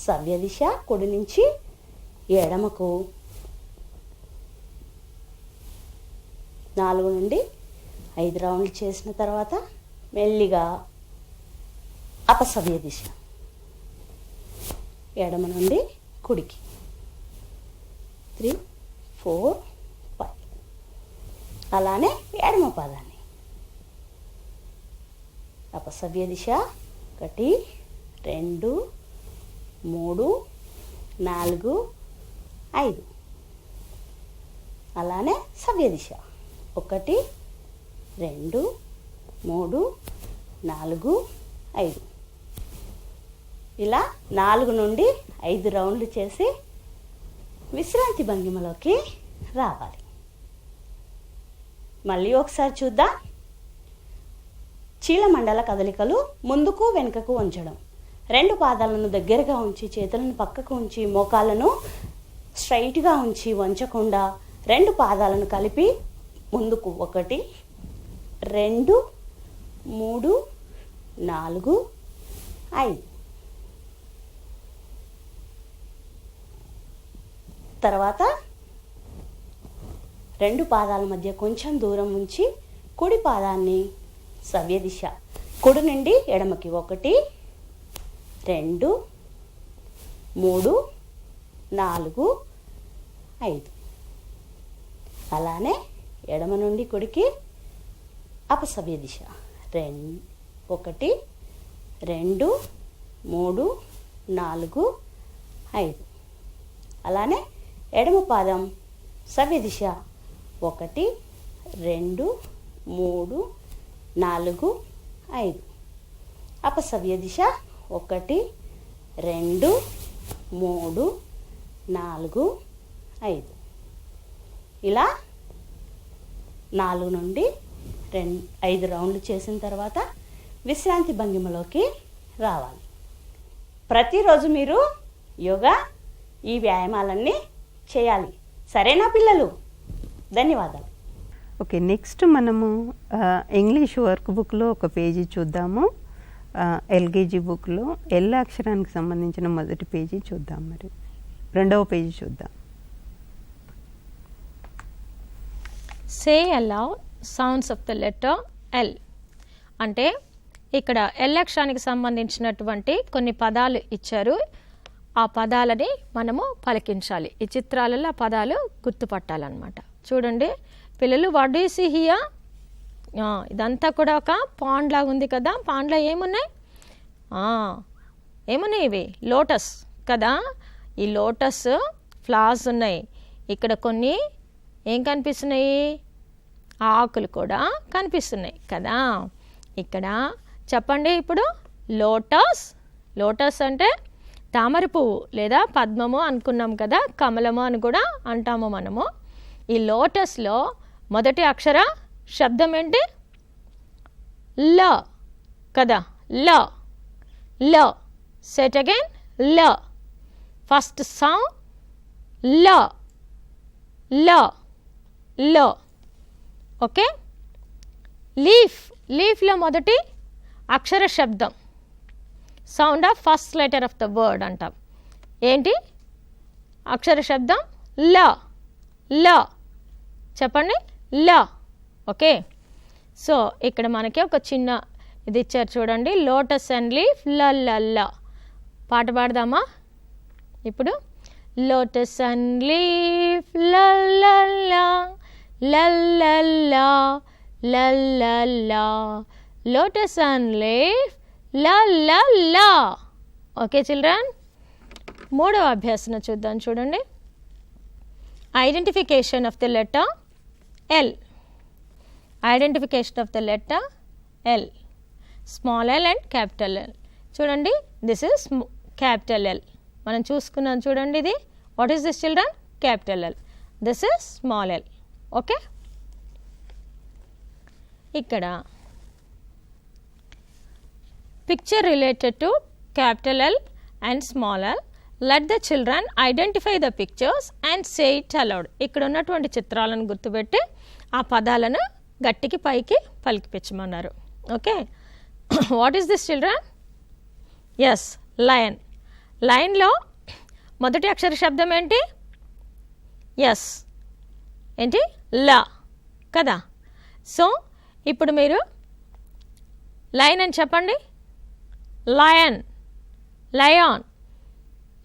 సవ్య దిశ, కుడి నుంచి ఎడమకు 4 నుండి 5 రౌండ్లు చేసిన తర్వాత మెల్లిగా అపసవ్య దిశ, ఎడమ నుండి కుడికి 3, 4, 5. అలానే ఎడమ పాదాన్ని అపసవ్య దిశ 1, 2, 3, 4, 5. అలానే సవ్య దిశ 1, 2, 3, 4, 5. ఇలా 4 నుండి 5 రౌండ్లు చేసి విశ్రాంతి భంగిమలోకి రావాలి. మళ్ళీ ఒకసారి చూద్దాం. చీలమండల కదలికలు. ముందుకు వెనుకకు ఉంచడం. 2 పాదాలను దగ్గరగా ఉంచి చేతులను పక్కకు ఉంచి మోకాళ్ళను స్ట్రైట్గా ఉంచి వంచకుండా 2 పాదాలను కలిపి ముందుకు 1, 2, 3, 4, 5. తర్వాత 2 పాదాల మధ్య కొంచెం దూరం ఉంచి కుడి పాదాన్ని సవ్య దిశ, కుడి నుండి ఎడమకి 1, 2, 3, 4, 5. అలానే ఎడమ నుండి కుడికి అపసవ్య దిశ 1, 2, 3, 4, 5. అలానే ఎడమ పాదం సవ్య దిశ 1, 2, 3, 4, 5. అపసవ్య దిశ 1, 2, 3, 4, 5. ఇలా 4 నుండి 5 రౌండ్లు చేసిన తర్వాత విశ్రాంతి భంగిమలోకి రావాలి. ప్రతిరోజు మీరు యోగా ఈ వ్యాయామాలన్నీ చేయాలి. సరేనా పిల్లలు? ధన్యవాదాలు. ఓకే, నెక్స్ట్ మనము ఇంగ్లీష్ వర్క్ బుక్లో ఒక పేజీ చూద్దాము. ఎల్కేజీ బుక్లో ఎల్ అక్షరానికి సంబంధించిన మొదటి పేజీ చూద్దాం. మరి రెండవ పేజీ చూద్దాం. Say aloud sounds of the letter L. అంటే ఇక్కడ ఎల్ అక్షరానికి సంబంధించినటువంటి కొన్ని పదాలు ఇచ్చారు. ఆ పదాలని మనము పలికించాలి. ఈ చిత్రాలలో ఆ పదాలు గుర్తుపట్టాలన్నమాట. చూడండి పిల్లలు, what do you see here? ఇదంతా కూడా ఒక పాండ్ లాగా ఉంది కదా. పాండ్లో ఏమున్నాయి? ఏమున్నాయి? ఇవి లోటస్ కదా. ఈ లోటస్ ఫ్లవర్స్ ఉన్నాయి. ఇక్కడ కొన్ని ఏం కనిపిస్తున్నాయి? ఆకులు కూడా కనిపిస్తున్నాయి కదా. ఇక్కడ చెప్పండి ఇప్పుడు. లోటస్, లోటస్ అంటే తామర పువ్వు లేదా పద్మము అనుకున్నాం కదా. కమలము అని కూడా అంటాము మనము. ఈ లోటస్లో మొదటి అక్షర శబ్దం ఏంటి? ల కదా, ల. ల. సెట్ అగైన్, ల. ఫస్ట్ సౌండ్ ల, ల, ల. ఓకే. లీఫ్, లీఫ్లో మొదటి అక్షర శబ్దం, sound of first letter of the word అంటాం. ఏంటి అక్షర శబ్దం? ల, ల. చెప్పండి, ల. ఓకే. సో ఇక్కడ మనకి ఒక చిన్న ఇది ఇచ్చారు చూడండి, లోటస్ అండ్ లీఫ్, ల ల ల. పాట పాడదామా ఇప్పుడు? లోటస్ అండ్ లీఫ్ ల ల ల, ల ల ల, ల ల ల. లోటస్ అండ్ లీఫ్ ల ల ల. ఓకే చిల్డ్రన్, మూడవ అభ్యాసన చూద్దాం. చూడండి, identification of the letter L. Identification of the letter L, small L and capital L. చూడండి, దిస్ ఇస్ క్యాపిటల్ ఎల్. మనం చూసుకున్నాం చూడండి, ఇది what is this children? Capital L. This is small L. Okay. ఇక్కడ picture related to capital L and small L. Let the children identify the pictures and say it aloud. ఇక్కడ ఉన్నటువంటి చిత్రాలను గుర్తుపెట్టి ఆ పదాలను గట్టికి పైకి పలికిపించమన్నారు. Okay. What is this children? Yes, lion. లయన్లో మొదటి అక్షర శబ్దం ఏంటి? ఎస్, ఏంటి? ల కదా. సో ఇప్పుడు మీరు లయన్ అని చెప్పండి. Lion, lion.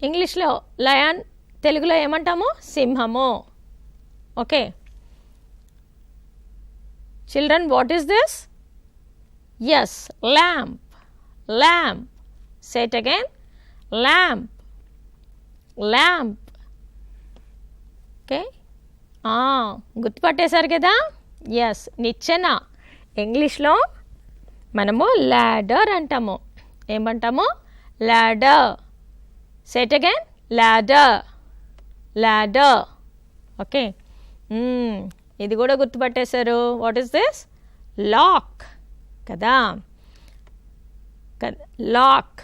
ఇంగ్లీష్లో లయన్, తెలుగులో ఏమంటాము? సింహము. Okay children, what is this? Yes, lamp, lamp. Say it again, lamp, lamp. Okay, గుర్తుపట్టేశారు కదా. ఎస్, నిచ్చెన. ఇంగ్లీష్లో మనము ల్యాడర్ అంటాము. ఏమంటాము? Ladder. Say it again, ladder, ladder. Okay, ఇది కూడా గుర్తుపట్టేశారు. What is this? లాక్ కదా, లాక్,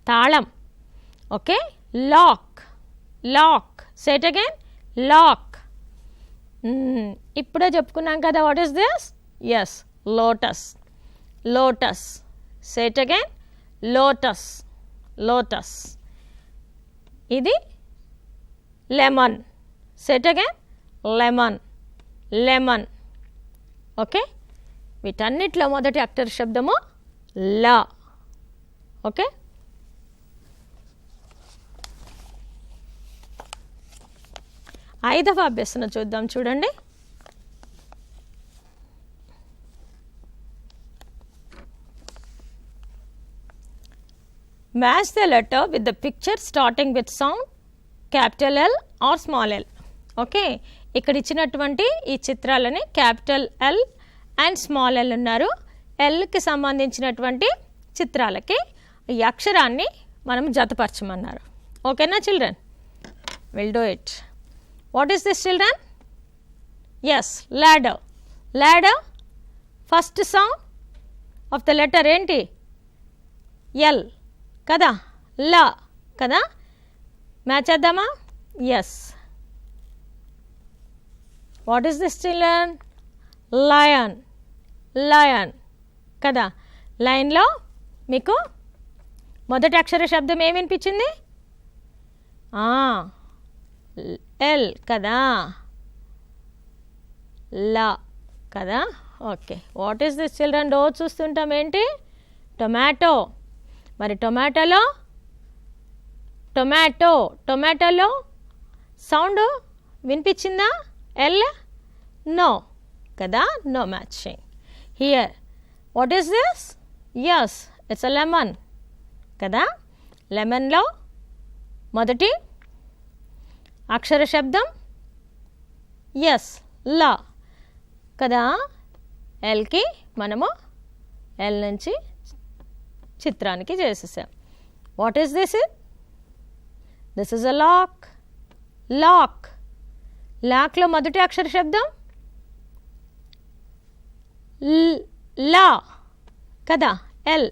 తాళం. Okay, lock, lock. Say it again, lock. ఇప్పుడే చెప్పుకున్నాం కదా. What is this? Yes, lotus, lotus. Say it again, lotus, lotus. ఇది lemon. Say it again, lemon, lemon. Okay, వీటన్నిటిలో మొదటి అక్షర శబ్దము ల. ఓకే, ఐదవ అభ్యసన చూద్దాం. చూడండి, match the letter with the picture starting with sound capital L or small L. Okay, ఇక్కడ ఇచ్చినటువంటి ఈ చిత్రాలని capital L and small L ఉన్నారు. ఎల్కి సంబంధించినటువంటి చిత్రాలకి ఈ అక్షరాన్ని మనం జతపరచమన్నారు. ఓకేనా children? Will do it. What is this children? Yes, ladder. Ladder, first sound of the letter ఏంటి? ఎల్ కదా, ల కదా. మ్యాచ్ చేద్దామా? Yes. What is this children? Lion, lion కదా. లైన్లో మీకు మొదటి అక్షర శబ్దం ఏమి వినిపించింది? ఎల్ కదా, లా కదా. Okay, what is this children? రోజు చూస్తుంటాం ఏంటి? టొమాటో. మరి టొమాటోలో టొమాటో, టొమాటోలో సౌండ్ వినిపించిందా? ఎల్? నో కదా, no matching. Here what is this? Yes, it's a lemon కదా. లెమన్లో మొదటి అక్షర శబ్దం ఎస్, లా కదా. ఎల్కి మనము ఎల్ నుంచి చిత్రానికి చేసేసాం. What is this? This is a lock, lock. లాక్లో మొదటి అక్షర శబ్దం లా కదా, ఎల్.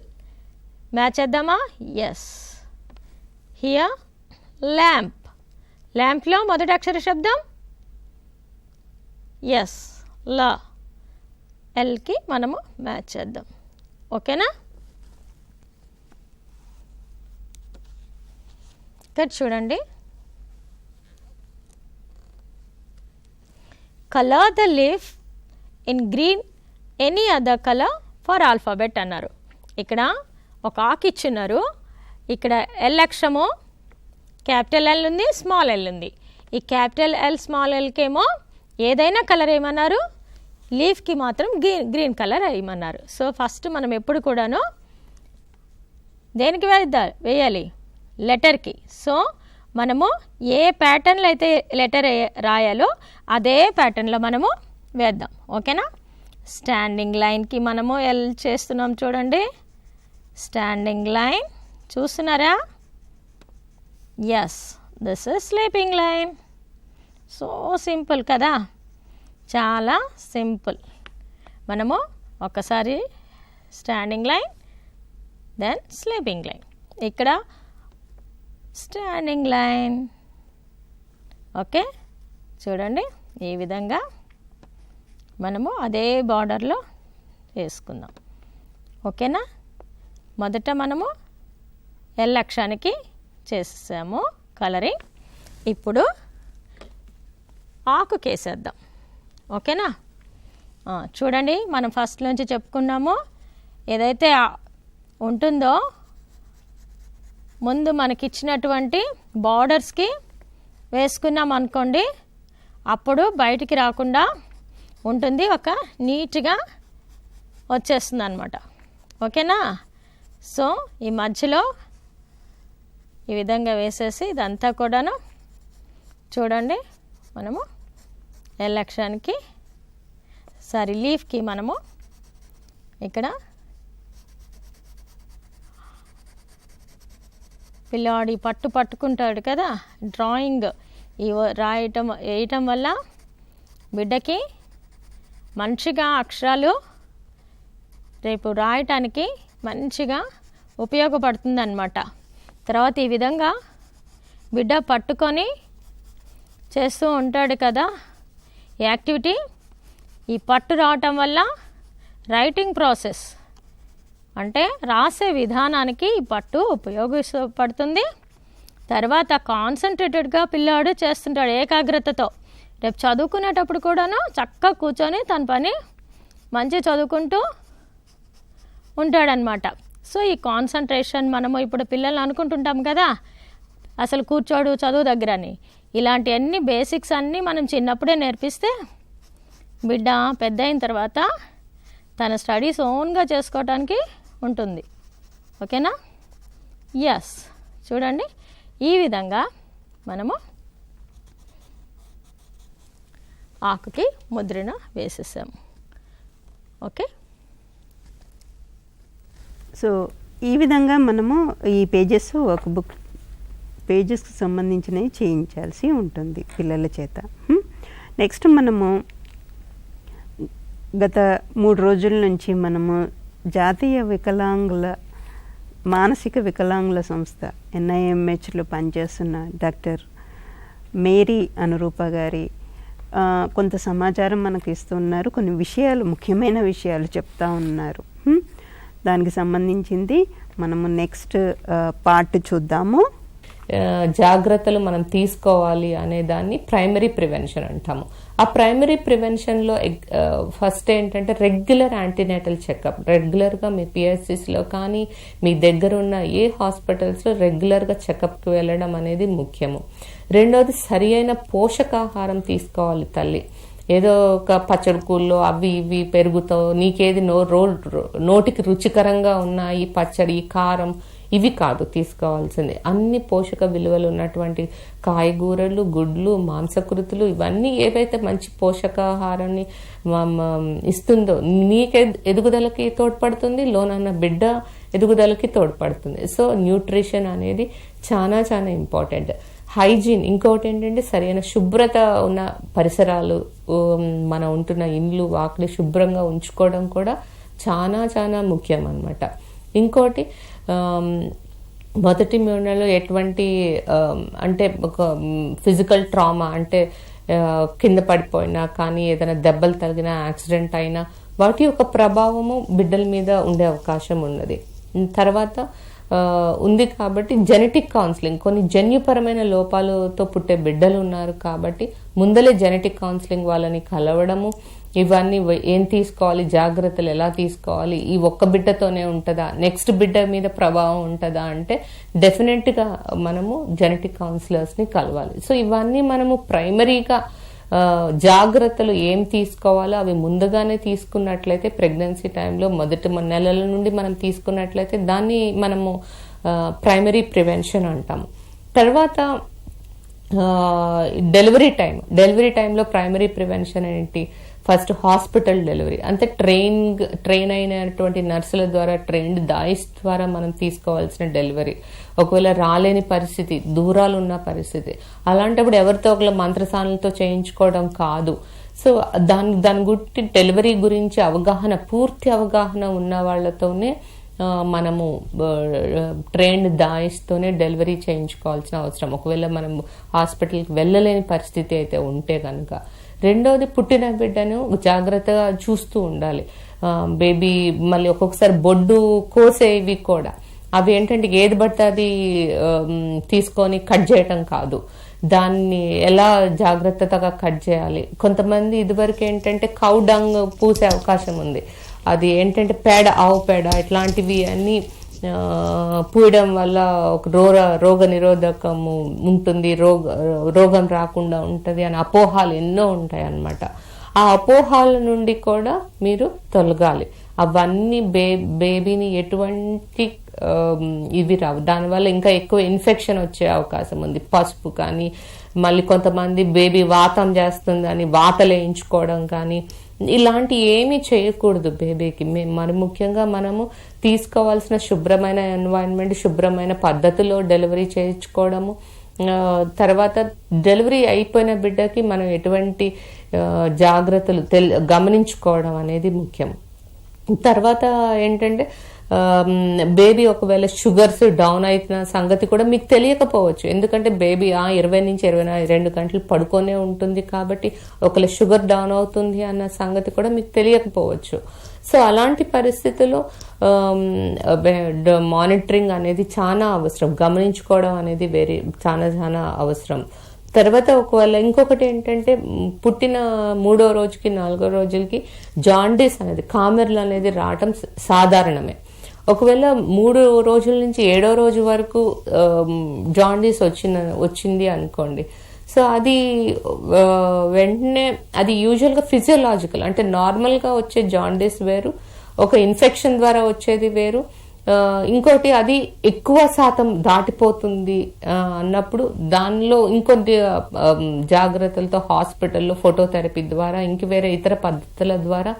మ్యాచ్ చేద్దామా? ఎస్. Here lamp. ల్యాంప్లో మొదటి అక్షర శబ్దం ఎస్, లా. ఎల్కి మనము మ్యాచ్ చేద్దాం. ఓకేనా? ఇక్కడ చూడండి, colour the leaf in green any other colour for alphabet అన్నారు. ఇక్కడ ఒక ఆకు ఇచ్చిన్నారు. ఇక్కడ ఎల్ అక్షరము క్యాపిటల్ ఎల్ ఉంది, స్మాల్ ఎల్ ఉంది. ఈ క్యాపిటల్ ఎల్ స్మాల్ ఎల్కేమో ఏదైనా కలర్ ఏమన్నారు, లీఫ్కి మాత్రం గ్రీన్ కలర్ వేయమన్నారు. సో ఫస్ట్ మనం ఎప్పుడు కూడాను దేనికి వేయాలి? లెటర్కి. సో మనము ఏ ప్యాటర్న్లో అయితే లెటర్ రాయాలో అదే ప్యాటర్న్లో మనము వేద్దాం. ఓకేనా? స్టాండింగ్ లైన్కి మనము ఎల్ చేస్తున్నాం చూడండి. స్టాండింగ్ లైన్ చూస్తున్నారా? Yes, this is sleeping line. So simple కదా, చాలా సింపుల్. మనము ఒకసారి standing line, then sleeping line. ఇక్కడ స్టాండింగ్ లైన్. ఓకే, చూడండి ఈ విధంగా మనము అదే బార్డర్లో వేసుకుందాం. ఓకేనా? మొదట మనము ఎల్ అక్షరానికి చేసాము కలరింగ్. ఇప్పుడు ఆకుకేసేద్దాం. ఓకేనా? చూడండి, మనం ఫస్ట్ నుంచి చెప్పుకున్నాము, ఏదైతే ఉంటుందో ముందు మనకిచ్చినటువంటి బార్డర్స్కి వేసుకున్నాం అనుకోండి, అప్పుడు బయటికి రాకుండా ఉంటుంది, ఒక నీట్గా వచ్చేస్తుంది అన్నమాట. ఓకేనా? సో ఈ మధ్యలో ఈ విధంగా వేసేసి ఇదంతా కూడాను చూడండి, మనము ఎల్ అక్షరానికి లీఫ్కి మనము ఇక్కడ పిల్లాడి పట్టుకుంటాడు కదా, డ్రాయింగ్ వేయటం వల్ల బిడ్డకి మంచిగా అక్షరాలు రేపు రాయటానికి మంచిగా ఉపయోగపడుతుంది అన్నమాట. తర్వాత ఈ విధంగా బిడ్డ పట్టుకొని చేస్తూ ఉంటాడు కదా యాక్టివిటీ. ఈ పట్టు రావటం వల్ల రైటింగ్ ప్రాసెస్ అంటే రాసే విధానానికి ఈ పట్టు ఉపయోగపడుతుంది. తర్వాత కాన్సన్ట్రేటెడ్గా పిల్లాడు చేస్తుంటాడు ఏకాగ్రతతో. రేపు చదువుకునేటప్పుడు కూడాను చక్కగా కూర్చొని తన పని మంచి చదువుకుంటూ ఉంటాడనమాట. సో ఈ కాన్సన్ట్రేషన్ మనము ఇప్పుడు పిల్లలు అనుకుంటుంటాం కదా అసలు కూర్చోడు చదువు దగ్గర అని. ఇలాంటివన్నీ బేసిక్స్ అన్నీ మనం చిన్నప్పుడే నేర్పిస్తే బిడ్డ పెద్ద అయిన తర్వాత తన స్టడీస్ ఓన్గా చేసుకోవటానికి ఉంటుంది. ఓకేనా? ఎస్, చూడండి ఈ విధంగా మనము ఆకుకి ముద్రణ వేసేసాము. ఓకే, సో ఈ విధంగా మనము ఈ పేజెస్ ఒక బుక్ పేజెస్కి సంబంధించినవి చేయించాల్సి ఉంటుంది పిల్లల చేత. నెక్స్ట్ మనము గత 3 రోజుల నుంచి మనము జాతీయ మానసిక వికలాంగుల సంస్థ NIMHలో పనిచేస్తున్న డాక్టర్ మేరీ అనురూప గారి కొంత సమాచారం మనకు ఇస్తున్నారు. కొన్ని విషయాలు, ముఖ్యమైన విషయాలు చెప్తా ఉన్నారు. దానికి సంబంధించింది మనము నెక్స్ట్ పార్ట్ చూద్దాము. జాగ్రత్తలు మనం తీసుకోవాలి అనే దాన్ని ప్రైమరీ ప్రివెన్షన్ అంటాము. ఆ ప్రైమరీ ప్రివెన్షన్లో ఫస్ట్ ఏంటంటే రెగ్యులర్ యాంటీనేటల్ చెకప్. రెగ్యులర్గా మీ PSCస్లో కానీ మీ దగ్గర ఉన్న ఏ హాస్పిటల్స్లో రెగ్యులర్గా చెకప్కి వెళ్ళడం అనేది ముఖ్యము. రెండోది సరి అయిన పోషకాహారం తీసుకోవాలి తల్లి. ఏదో ఒక పచ్చడి కూల్లో అవి ఇవి పెరుగుతో నీకేది నోటికి రుచికరంగా ఉన్నాయి పచ్చడి కారం ఇవి కాదు తీసుకోవాల్సింది. అన్ని పోషక విలువలు ఉన్నటువంటి కాయగూరలు, గుడ్లు, మాంసకృతులు ఇవన్నీ ఏవైతే మంచి పోషకాహారాన్ని ఇస్తుందో నీకే ఎదుగుదలకి తోడ్పడుతుంది. లోనన్న బిడ్డ ఎదుగుదలకి తోడ్పడుతుంది. సో న్యూట్రిషన్ అనేది చాలా చాలా ఇంపార్టెంట్. హైజీన్ ఇంకొకటి ఏంటంటే సరైన శుభ్రత ఉన్న పరిసరాలు, మనం ఉంటున్న ఇండ్లు వాకిలి శుభ్రంగా ఉంచుకోవడం కూడా చాలా చాలా ముఖ్యం అన్నమాట. ఇంకోటి మొదటి 3 నెలలు ఎటువంటి అంటే ఒక ఫిజికల్ ట్రామా అంటే కింద పడిపోయినా కానీ ఏదైనా దెబ్బలు తగినా యాక్సిడెంట్ అయినా వాటి యొక్క ప్రభావము బిడ్డల మీద ఉండే అవకాశం ఉన్నది. తర్వాత ఉంది కాబట్టి జెనెటిక్ కౌన్సిలింగ్, కొన్ని జన్యుపరమైన లోపాలతో పుట్టే బిడ్డలు ఉన్నారు కాబట్టి ముందలే జెనెటిక్ కౌన్సిలింగ్ వాళ్ళని కలవడము, ఇవన్నీ ఏం తీసుకోవాలి, జాగ్రత్తలు ఎలా తీసుకోవాలి, ఈ ఒక్క బిడ్డతోనే ఉంటుందా, నెక్స్ట్ బిడ్డ మీద ప్రభావం ఉంటుందా అంటే డెఫినెట్గా మనము జెనెటిక్ కౌన్సిలర్స్ని కలవాలి. సో ఇవన్నీ మనము ప్రైమరీగా జాగ్రత్తలు ఏం తీసుకోవాలో అవి ముందుగానే తీసుకున్నట్లయితే ప్రెగ్నెన్సీ టైంలో మొదటి నెలల నుండి మనం తీసుకున్నట్లయితే దాన్ని మనము ప్రైమరీ ప్రివెన్షన్ అంటాము. తర్వాత డెలివరీ టైంలో ప్రైమరీ ప్రివెన్షన్ ఏంటి? ఫస్ట్ హాస్పిటల్ డెలివరీ, అంటే ట్రైన్ అయినటువంటి నర్సుల ద్వారా, ట్రైన్డ్ దాయిస్ ద్వారా మనం తీసుకోవాల్సిన డెలివరీ. ఒకవేళ రాలేని పరిస్థితి, దూరాలు ఉన్న పరిస్థితి, అలాంటప్పుడు ఎవరితో ఒకళ్ళ మంత్రసానులతో చేయించుకోవడం కాదు. సో దాని గురించి డెలివరీ గురించి పూర్తి అవగాహన ఉన్న వాళ్ళతోనే మనము ట్రైన్డ్ దాయిస్తోనే డెలివరీ చేయించుకోవాల్సిన అవసరం, ఒకవేళ మనం హాస్పిటల్కి వెళ్ళలేని పరిస్థితి అయితే ఉంటే కనుక. రెండోది పుట్టిన బిడ్డను జాగ్రత్తగా చూస్తూ ఉండాలి. బేబీ మళ్ళీ ఒక్కొక్కసారి బొడ్డు కోసేవి కూడా, అవి ఏంటంటే ఏది పడితే అది తీసుకొని కట్ చేయటం కాదు, దాన్ని ఎలా జాగ్రత్తగా కట్ చేయాలి. కొంతమంది ఇదివరకు ఏంటంటే కౌ డంగ్ పూసే అవకాశం ఉంది, అది ఏంటంటే ఆవు పేడ ఇట్లాంటివి అన్ని పూయడం వల్ల ఒక రోగ నిరోధకము ఉంటుంది, రోగం రాకుండా ఉంటుంది అని అపోహాలు ఎన్నో ఉంటాయి అన్నమాట. ఆ అపోహాల నుండి కూడా మీరు తొలగాలి. అవన్నీ బేబీని ఎటువంటి ఇవి రావు, దానివల్ల ఇంకా ఎక్కువ ఇన్ఫెక్షన్ వచ్చే అవకాశం ఉంది. పసుపు కానీ, మళ్ళీ కొంతమంది బేబీ వాతం చేస్తుందని వాతలేయించుకోవడం కానీ, ఇలాంటి ఏమీ చేయకూడదు బేబీకి. మరి ముఖ్యంగా మనము తీసుకోవాల్సిన శుభ్రమైన ఎన్వైరన్మెంట్, శుభ్రమైన పద్ధతిలో డెలివరీ చేయించుకోవడము. తర్వాత డెలివరీ అయిపోయిన బిడ్డకి మనం ఎటువంటి జాగ్రత్తలు గమనించుకోవడం అనేది ముఖ్యం. తర్వాత ఏంటంటే బేబీ ఒకవేళ షుగర్స్ డౌన్ అయిన సంగతి కూడా మీకు తెలియకపోవచ్చు, ఎందుకంటే బేబీ 20 నుంచి 22 గంటలు పడుకొనే ఉంటుంది కాబట్టి ఒకవేళ షుగర్ డౌన్ అవుతుంది అన్న సంగతి కూడా మీకు తెలియకపోవచ్చు. సో అలాంటి పరిస్థితుల్లో మానిటరింగ్ అనేది చాలా అవసరం, గమనించుకోవడం అనేది చాలా చాలా అవసరం. తర్వాత ఒకవేళ ఇంకొకటి ఏంటంటే పుట్టిన 3వ రోజుకి 4వ రోజులకి జాండీస్ అనేది, కామెర్లు అనేది రావటం సాధారణమే. ఒకవేళ 3 రోజుల నుంచి 7వ రోజు వరకు జాండీస్ వచ్చింది అనుకోండి, సో అది వెంటనే అది యూజువల్గా ఫిజియోలాజికల్, అంటే నార్మల్గా వచ్చే జాండీస్ వేరు, ఒక ఇన్ఫెక్షన్ ద్వారా వచ్చేది వేరు. ఇంకోటి అది ఎక్కువ శాతం దాటిపోతుంది అన్నప్పుడు దానిలో ఇంకొద్ది జాగ్రత్తలతో హాస్పిటల్లో ఫోటోథెరపీ ద్వారా ఇంక వేరే ఇతర పద్ధతుల ద్వారా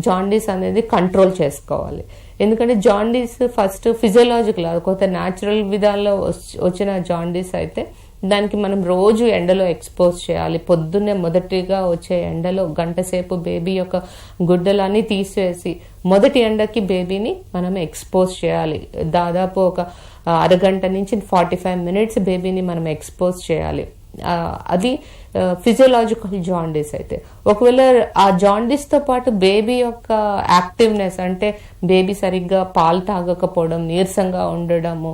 జాండీస్ అనేది కంట్రోల్ చేసుకోవాలి. ఎందుకంటే జాండీస్ ఫస్ట్ ఫిజియోలాజికల్, కొత్త న్యాచురల్ విధాల్లో వచ్చిన జాండీస్ అయితే దానికి మనం రోజు ఎండలో ఎక్స్పోజ్ చేయాలి. పొద్దున్నే మొదటిగా వచ్చే ఎండలో గంట సేపు బేబీ యొక్క గుడ్డలన్నీ తీసేసి మొదటి ఎండకి బేబీని మనం ఎక్స్పోజ్ చేయాలి. దాదాపు ఒక అరగంట నుంచి 45 మినిట్స్ బేబీని మనం ఎక్స్పోజ్ చేయాలి. అది ఫిజియోలాజికల్ జాండీస్ అయితే. ఒకవేళ ఆ జాండీస్ తో పాటు బేబీ యొక్క యాక్టివ్నెస్, అంటే బేబీ సరిగ్గా పాలు తాగకపోవడం, నీరసంగా ఉండడము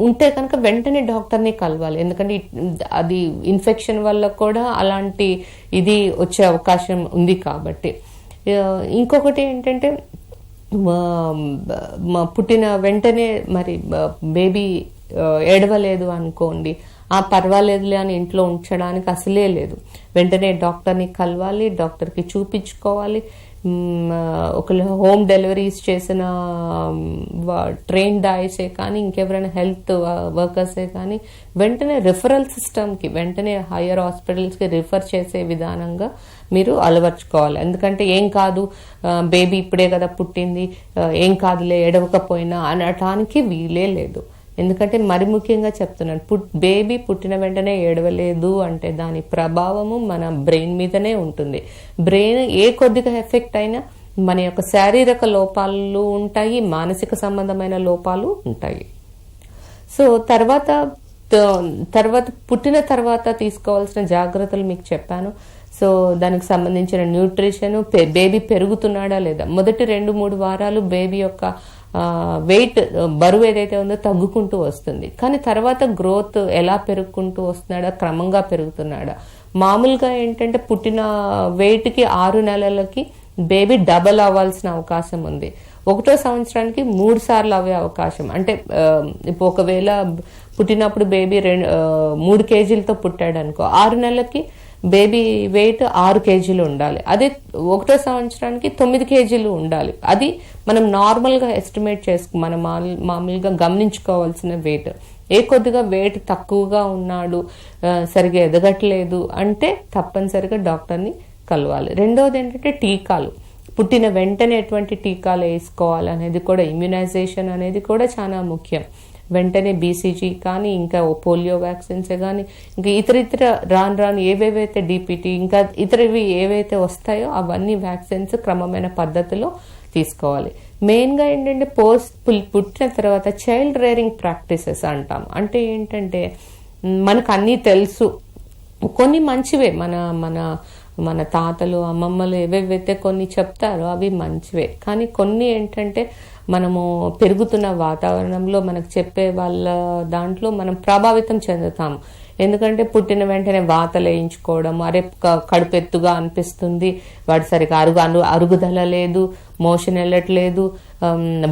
ఉంటే కనుక వెంటనే డాక్టర్ని కలవాలి. ఎందుకంటే అది ఇన్ఫెక్షన్ వల్ల కూడా అలాంటి ఇది వచ్చే అవకాశం ఉంది కాబట్టి. ఇంకొకటి ఏంటంటే పుట్టిన వెంటనే మరి బేబీ ఏడవలేదు అనుకోండి, పర్వాలేదులే అని ఇంట్లో ఉంచడానికి అసలే లేదు. వెంటనే డాక్టర్ని కలవాలి, డాక్టర్కి చూపించుకోవాలి. ఒకళ్ళు హోమ్ డెలివరీస్ చేసిన ట్రైన్డ్ ఐసే కానీ ఇంకెవరైనా హెల్త్ వర్కర్సే కానీ వెంటనే రిఫరల్ సిస్టమ్కి, వెంటనే హయ్యర్ హాస్పిటల్స్కి రిఫర్ చేసే విధానంగా మీరు అలవర్చుకోవాలి. ఎందుకంటే ఏం కాదు, బేబీ ఇప్పుడే కదా పుట్టింది, ఏం కాదులే ఏడవకపోయినా అనటానికి వీలే లేదు. ఎందుకంటే మరి ముఖ్యంగా చెప్తున్నాను, బేబీ పుట్టిన వెంటనే ఏడవలేదు అంటే దాని ప్రభావము మన బ్రెయిన్ మీదనే ఉంటుంది. బ్రెయిన్ ఏ కొద్దిగా ఎఫెక్ట్ అయినా మన యొక్క శారీరక లోపాలు ఉంటాయి, మానసిక సంబంధమైన లోపాలు ఉంటాయి. సో తర్వాత పుట్టిన తర్వాత తీసుకోవాల్సిన జాగ్రత్తలు మీకు చెప్పాను. సో దానికి సంబంధించిన న్యూట్రిషన్, బేబీ పెరుగుతున్నాడా లేదా, మొదటి 2-3 వారాలు బేబీ యొక్క వెయిట్, బరువు ఏదైతే ఉందో తగ్గుకుంటూ వస్తుంది. కానీ తర్వాత గ్రోత్ ఎలా పెరుగుకుంటూ వస్తున్నాడా, క్రమంగా పెరుగుతున్నాడా. మామూలుగా ఏంటంటే పుట్టిన వెయిట్కి 6 నెలలకి బేబీ డబల్ అవ్వాల్సిన అవకాశం ఉంది. 1వ సంవత్సరానికి 3 సార్లు అవే అవకాశం. అంటే ఇప్పుడు ఒకవేళ పుట్టినప్పుడు బేబీ 3 కేజీలతో పుట్టాడు అనుకో, 6 నెలలకి బేబీ వెయిట్ 6 కేజీలు ఉండాలి. అదే 1వ సంవత్సరానికి 9 కేజీలు ఉండాలి. అది మనం నార్మల్గా ఎస్టిమేట్ మనం మామూలుగా గమనించుకోవాల్సిన వెయిట్. ఏ కొద్దిగా వెయిట్ తక్కువగా ఉన్నాడు, సరిగా ఎదగట్లేదు అంటే తప్పనిసరిగా డాక్టర్ని కలవాలి. రెండవది ఏంటంటే టీకాలు. పుట్టిన వెంటనే ఎటువంటి టీకాలు వేసుకోవాలి అనేది కూడా, ఇమ్యునైజేషన్ అనేది కూడా చాలా ముఖ్యం. వెంటనే బీసీజీ కానీ ఇంకా పోలియో వ్యాక్సిన్సే కానీ ఇంకా ఇతర రాను ఏవేవైతే డిపిటీ ఇంకా ఇతరవి ఏవైతే వస్తాయో అవన్నీ వ్యాక్సిన్స్ క్రమమైన పద్ధతిలో తీసుకోవాలి. మెయిన్గా ఏంటంటే పుట్టిన తర్వాత చైల్డ్ రేరింగ్ ప్రాక్టీసెస్ అంటాం. అంటే ఏంటంటే మనకు అన్నీ తెలుసు, కొన్ని మంచివే, మన తాతలు అమ్మమ్మలు ఏవేవైతే కొన్ని చెప్తారో అవి మంచివే. కానీ కొన్ని ఏంటంటే మనము పెరుగుతున్న వాతావరణంలో మనకు చెప్పే వాళ్ళ దాంట్లో మనం ప్రభావితం చెందుతాము. ఎందుకంటే పుట్టిన వెంటనే వాతలు వేయించుకోవడం, అరే కడుపు ఎత్తుగా అనిపిస్తుంది, వాడి సరిగా అరుగుదల లేదు, మోషన్ వెళ్ళట్లేదు,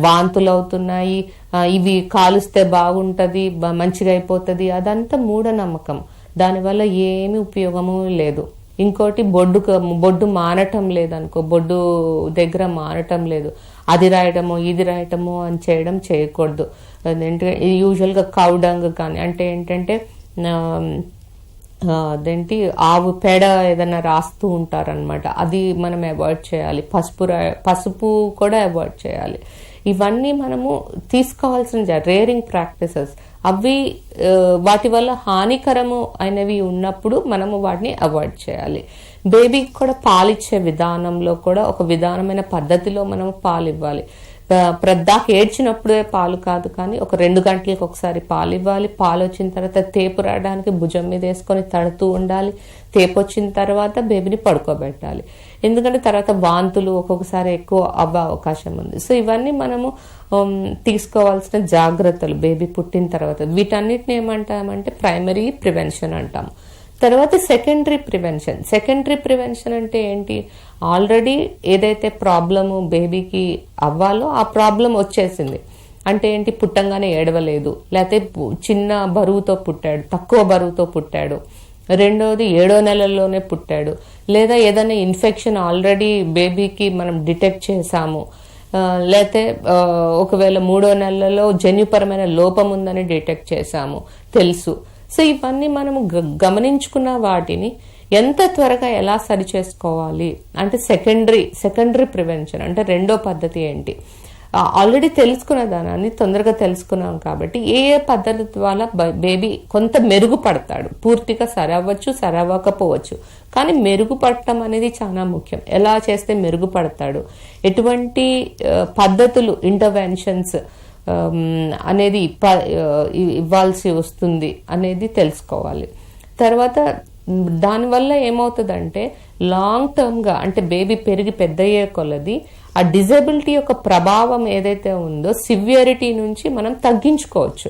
వాంతులు అవుతున్నాయి, ఇవి కాలుస్తే బాగుంటుంది, మంచిగా అయిపోతుంది, అదంతా మూఢనమ్మకం. దానివల్ల ఏమీ ఉపయోగము లేదు. ఇంకోటి బొడ్డు మానటం లేదనుకో, బొడ్డు దగ్గర మానటం లేదు, అది రాయటము ఇది రాయటము అని చేయకూడదు. యూజువల్గా కౌడంగ్ కానీ అంటే ఏంటంటే అదేంటి ఆవు పేడ ఏదైనా రాస్తూ ఉంటారనమాట, అది మనం అవాయిడ్ చేయాలి. పసుపు కూడా అవాయిడ్ చేయాలి. ఇవన్నీ మనము తీసుకోవాల్సిన రేరింగ్ ప్రాక్టీసెస్. అవి వాటి వల్ల హానికరము అయినవి ఉన్నప్పుడు మనము వాటిని అవాయిడ్ చేయాలి. బేబీకి కూడా పాలిచ్చే విధానంలో కూడా ఒక విధానమైన పద్ధతిలో మనము పాలు ఇవ్వాలి. ప్రద్దాకి ఏడ్చినప్పుడే పాలు కాదు, కానీ ఒక 2 గంటలకి ఒకసారి పాలు ఇవ్వాలి. పాలు వచ్చిన తర్వాత తేపు రావడానికి భుజం మీద వేసుకొని తడుతూ ఉండాలి. తేపు వచ్చిన తర్వాత బేబీని పడుకోబెట్టాలి. ఎందుకంటే తర్వాత వాంతులు ఒక్కొక్కసారి ఎక్కువ అవ్వే అవకాశం ఉంది. సో ఇవన్నీ మనము తీసుకోవాల్సిన జాగ్రత్తలు బేబీ పుట్టిన తర్వాత. వీటన్నిటిని ఏమంటామంటే ప్రైమరీ ప్రివెన్షన్ అంటాము. తర్వాత సెకండరీ ప్రివెన్షన్ అంటే ఏంటి, ఆల్రెడీ ఏదైతే ప్రాబ్లము బేబీకి అవ్వాలో ఆ ప్రాబ్లం వచ్చేసింది. అంటే ఏంటి, పుట్టంగానే ఏడవలేదు, లేకపోతే చిన్న బరువుతో పుట్టాడు, తక్కువ బరువుతో పుట్టాడు, రెండోది 7వ నెలల్లోనే పుట్టాడు, లేదా ఏదైనా ఇన్ఫెక్షన్ ఆల్రెడీ బేబీకి మనం డిటెక్ట్ చేసాము, లేకపోతే ఒకవేళ 3వ నెలలో జన్యుపరమైన లోపం ఉందని డిటెక్ట్ చేసాము, తెలుసు. సో ఇవన్నీ మనము గమనించుకున్న వాటిని ఎంత త్వరగా ఎలా సరి చేసుకోవాలి అంటే సెకండరీ ప్రివెన్షన్ అంటే రెండో పద్ధతి ఏంటి, ఆల్రెడీ తెలుసుకున్న దానాన్ని తొందరగా తెలుసుకున్నాం కాబట్టి ఏ పద్ధతి వల్ల బేబీ కొంత మెరుగుపడతాడు. పూర్తిగా సరవచ్చు సరవ్వకపోవచ్చు, కానీ మెరుగుపడటం అనేది చాలా ముఖ్యం. ఎలా చేస్తే మెరుగుపడతాడు, ఎటువంటి పద్ధతులు ఇంటర్వెన్షన్స్ అనేది ఇవ్వాల్సి వస్తుంది అనేది తెలుసుకోవాలి. తర్వాత దానివల్ల ఏమవుతుందంటే లాంగ్ టర్మ్గా అంటే బేబీ పెరిగి పెద్దయ్యే కొలది ఆ డిజబిలిటీ యొక్క ప్రభావం ఏదైతే ఉందో సివియరిటీ నుంచి మనం తగ్గించుకోవచ్చు.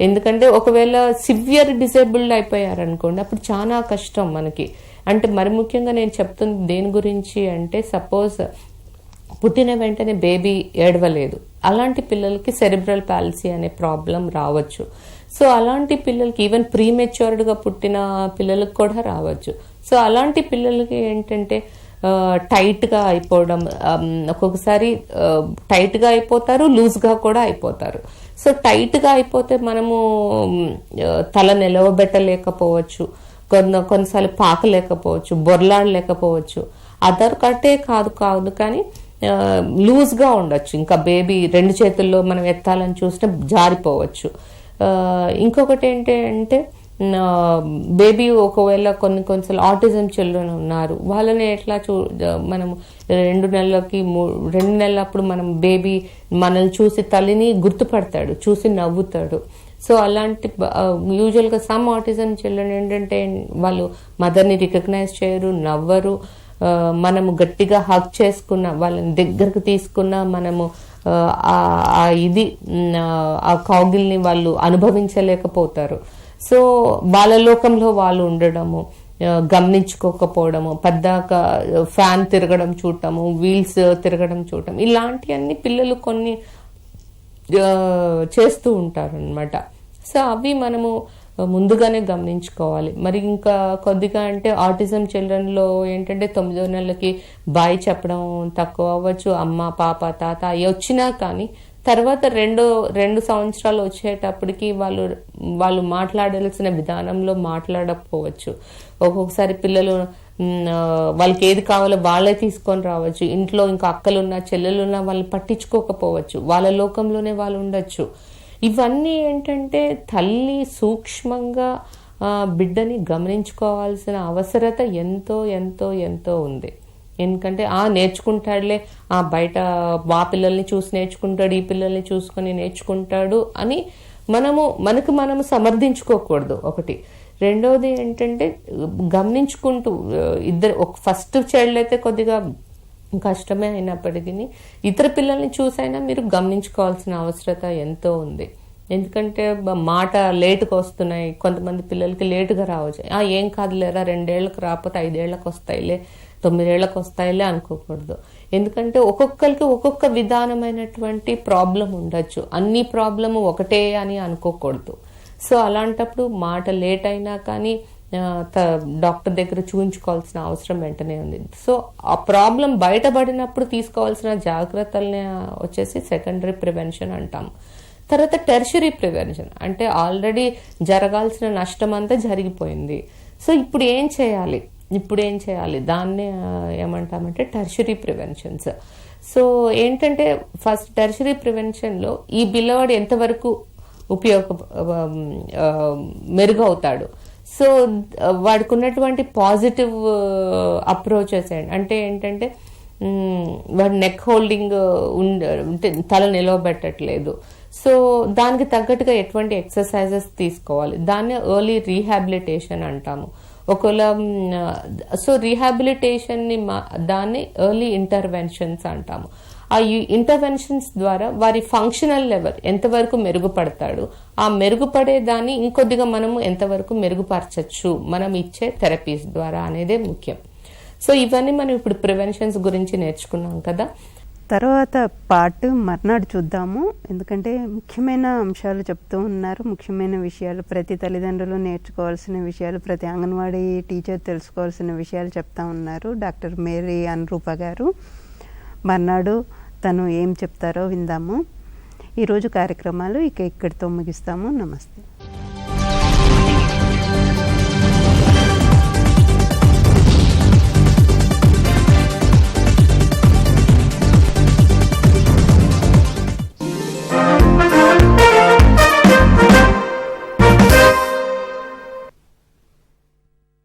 ఎందుకంటే ఒకవేళ సివియర్ డిజేబుల్డ్ అయిపోయారనుకోండి, అప్పుడు చాలా కష్టం మనకి. అంటే మరి ముఖ్యంగా నేను చెప్తుంది దేని గురించి అంటే, సపోజ్ పుట్టిన వెంటనే బేబీ ఏడవలేదు, అలాంటి పిల్లలకి సెరిబ్రల్ పాలసీ అనే ప్రాబ్లం రావచ్చు. సో అలాంటి పిల్లలకి ఈవెన్ ప్రీమెచ్యూర్డ్గా పుట్టిన పిల్లలకు కూడా రావచ్చు. సో అలాంటి పిల్లలకి ఏంటంటే టైట్గా అయిపోవడం, ఒక్కొక్కసారి టైట్గా అయిపోతారు, లూజ్గా కూడా అయిపోతారు. సో టైట్గా అయిపోతే మనము తల నిలవబెట్టలేకపోవచ్చు, కొన్నిసార్లు పాకలేకపోవచ్చు, బొర్లాడలేకపోవచ్చు. అదొకటే కాదు కానీ లూజ్గా ఉండొచ్చు. ఇంకా బేబీ 2 చేతుల్లో మనం ఎత్తాలని చూస్తే జారిపోవచ్చు. ఇంకొకటి ఏంటంటే బేబీ ఒకవేళ కొన్నిసార్లు ఆటిజం చిల్డ్రన్ ఉన్నారు, వాళ్ళని ఎట్లా మనము 2 నెలలప్పుడు మనం బేబీ మనల్ని చూసి తల్లిని గుర్తుపడతాడు, చూసి నవ్వుతాడు. సో అలాంటి యూజువల్గా సమ్ ఆటిజం చిల్డ్రన్ ఏంటంటే వాళ్ళు మదర్ని రికగ్నైజ్ చేయరు, నవ్వరు. మనము గట్టిగా హగ్ చేసుకున్న, వాళ్ళని దగ్గరకు తీసుకున్న మనము ఆ కౌగిల్ని వాళ్ళు అనుభవించలేకపోతారు. సో వాళ్ళ లోకంలో వాళ్ళు ఉండడము, గమనించుకోకపోవడము, పెద్దగా ఫ్యాన్ తిరగడం చూడటము, వీల్స్ తిరగడం చూడటం, ఇలాంటివన్నీ పిల్లలు కొన్ని చేస్తూ ఉంటారు అన్నమాట. సో అవి మనము ముందుగానే గమనించుకోవాలి. మరి ఇంకా కొద్దిగా అంటే ఆటిజం చిల్డ్రన్లో ఏంటంటే 9వ నెలలకి బాయ్ చెప్పడం తక్కువ అవ్వచ్చు, అమ్మ పాప తాత అవి వచ్చినా కానీ తర్వాత 2 సంవత్సరాలు వచ్చేటప్పటికి వాళ్ళు మాట్లాడాల్సిన విధానంలో మాట్లాడకపోవచ్చు. ఒక్కొక్కసారి పిల్లలు వాళ్ళకి ఏది కావాలో వాళ్ళే తీసుకొని రావచ్చు. ఇంట్లో ఇంకా అక్కలున్నా చెల్లెలున్నా వాళ్ళని పట్టించుకోకపోవచ్చు, వాళ్ళ లోకంలోనే వాళ్ళు ఉండొచ్చు. ఇవన్నీ ఏంటంటే తల్లి సూక్ష్మంగా బిడ్డని గమనించుకోవాల్సిన అవసరత ఎంతో ఎంతో ఎంతో ఉంది. ఎందుకంటే నేర్చుకుంటాడులే, బయట మా పిల్లల్ని చూసి నేర్చుకుంటాడు, ఈ పిల్లల్ని చూసుకొని నేర్చుకుంటాడు అని మనము సమర్థించుకోకూడదు. ఒకటి. రెండవది ఏంటంటే గమనించుకుంటూ ఒక ఫస్ట్ చైల్డ్ అయితే కొద్దిగా కష్టమే అయినప్పటికీ ఇతర పిల్లల్ని చూసైనా మీరు గమనించుకోవాల్సిన అవసరత ఎంతో ఉంది. ఎందుకంటే మాట లేటుగా వస్తున్నాయి, కొంతమంది పిల్లలకి లేటుగా రావచ్చు. ఏం కాదులేరా, 2 ఏళ్లకు రాకపోతే 5 ఏళ్లకు వస్తాయిలే, 9 ఏళ్లకు వస్తాయిలే అనుకోకూడదు. ఎందుకంటే ఒక్కొక్కరికి ఒక్కొక్క విధానమైనటువంటి ప్రాబ్లం ఉండొచ్చు, అన్ని ప్రాబ్లము ఒకటే అని అనుకోకూడదు. సో అలాంటప్పుడు మాట లేట్ అయినా కానీ డాక్టర్ దగ్గర చూపించుకోవాల్సిన అవసరం వెంటనే ఉంది. సో ఆ ప్రాబ్లం బయటపడినప్పుడు తీసుకోవాల్సిన జాగ్రత్తల్ని వచ్చేసి సెకండరీ ప్రివెన్షన్ అంటాము. తర్వాత టెర్షరీ ప్రివెన్షన్ అంటే ఆల్రెడీ జరగాల్సిన నష్టం అంతా జరిగిపోయింది. సో ఇప్పుడు ఏం చేయాలి దాన్ని ఏమంటామంటే టెర్షరీ ప్రివెన్షన్స్. సో ఏంటంటే ఫస్ట్ టెర్షరీ ప్రివెన్షన్లో ఈ పిల్లవాడు ఎంతవరకు మెరుగవుతాడు, సో వాడికి ఉన్నటువంటి పాజిటివ్ అప్రోచెస్ అంటే ఏంటంటే వాడి నెక్ హోల్డింగ్ తల నిలవబెట్టట్లేదు, సో దానికి తగ్గట్టుగా ఎటువంటి ఎక్సర్సైజెస్ తీసుకోవాలి, దాన్ని ఎర్లీ రీహాబిలిటేషన్ అంటాము. ఒకవేళ సో రీహాబిలిటేషన్ ని దాన్ని ఎర్లీ ఇంటర్వెన్షన్స్ అంటాము. ఆ ఇంటర్వెన్షన్స్ ద్వారా వారి ఫంక్షనల్ లెవెల్ ఎంతవరకు మెరుగుపడతాడు, ఆ మెరుగుపడే దాన్ని ఇంకొద్దిగా మనము ఎంతవరకు మెరుగుపరచచ్చు మనం ఇచ్చే థెరపీస్ ద్వారా అనేదే ముఖ్యం. సో ఇవన్నీ మనం ఇప్పుడు ప్రివెన్షన్స్ గురించి నేర్చుకున్నాం కదా. తర్వాత పార్ట్ మర్నాడు చూద్దాము. ఎందుకంటే ముఖ్యమైన అంశాలు చెప్తూ ఉన్నారు, ముఖ్యమైన విషయాలు, ప్రతి తల్లిదండ్రులు నేర్చుకోవాల్సిన విషయాలు, ప్రతి అంగన్వాడీ టీచర్ తెలుసుకోవాల్సిన విషయాలు చెప్తా ఉన్నారు డాక్టర్ మేరీ అనురూప గారు. మర్నాడు తను ఏం చెప్తారో విందాము. ఈరోజు కార్యక్రమాలు ఇక్కడితో ముగిస్తాము. నమస్తే.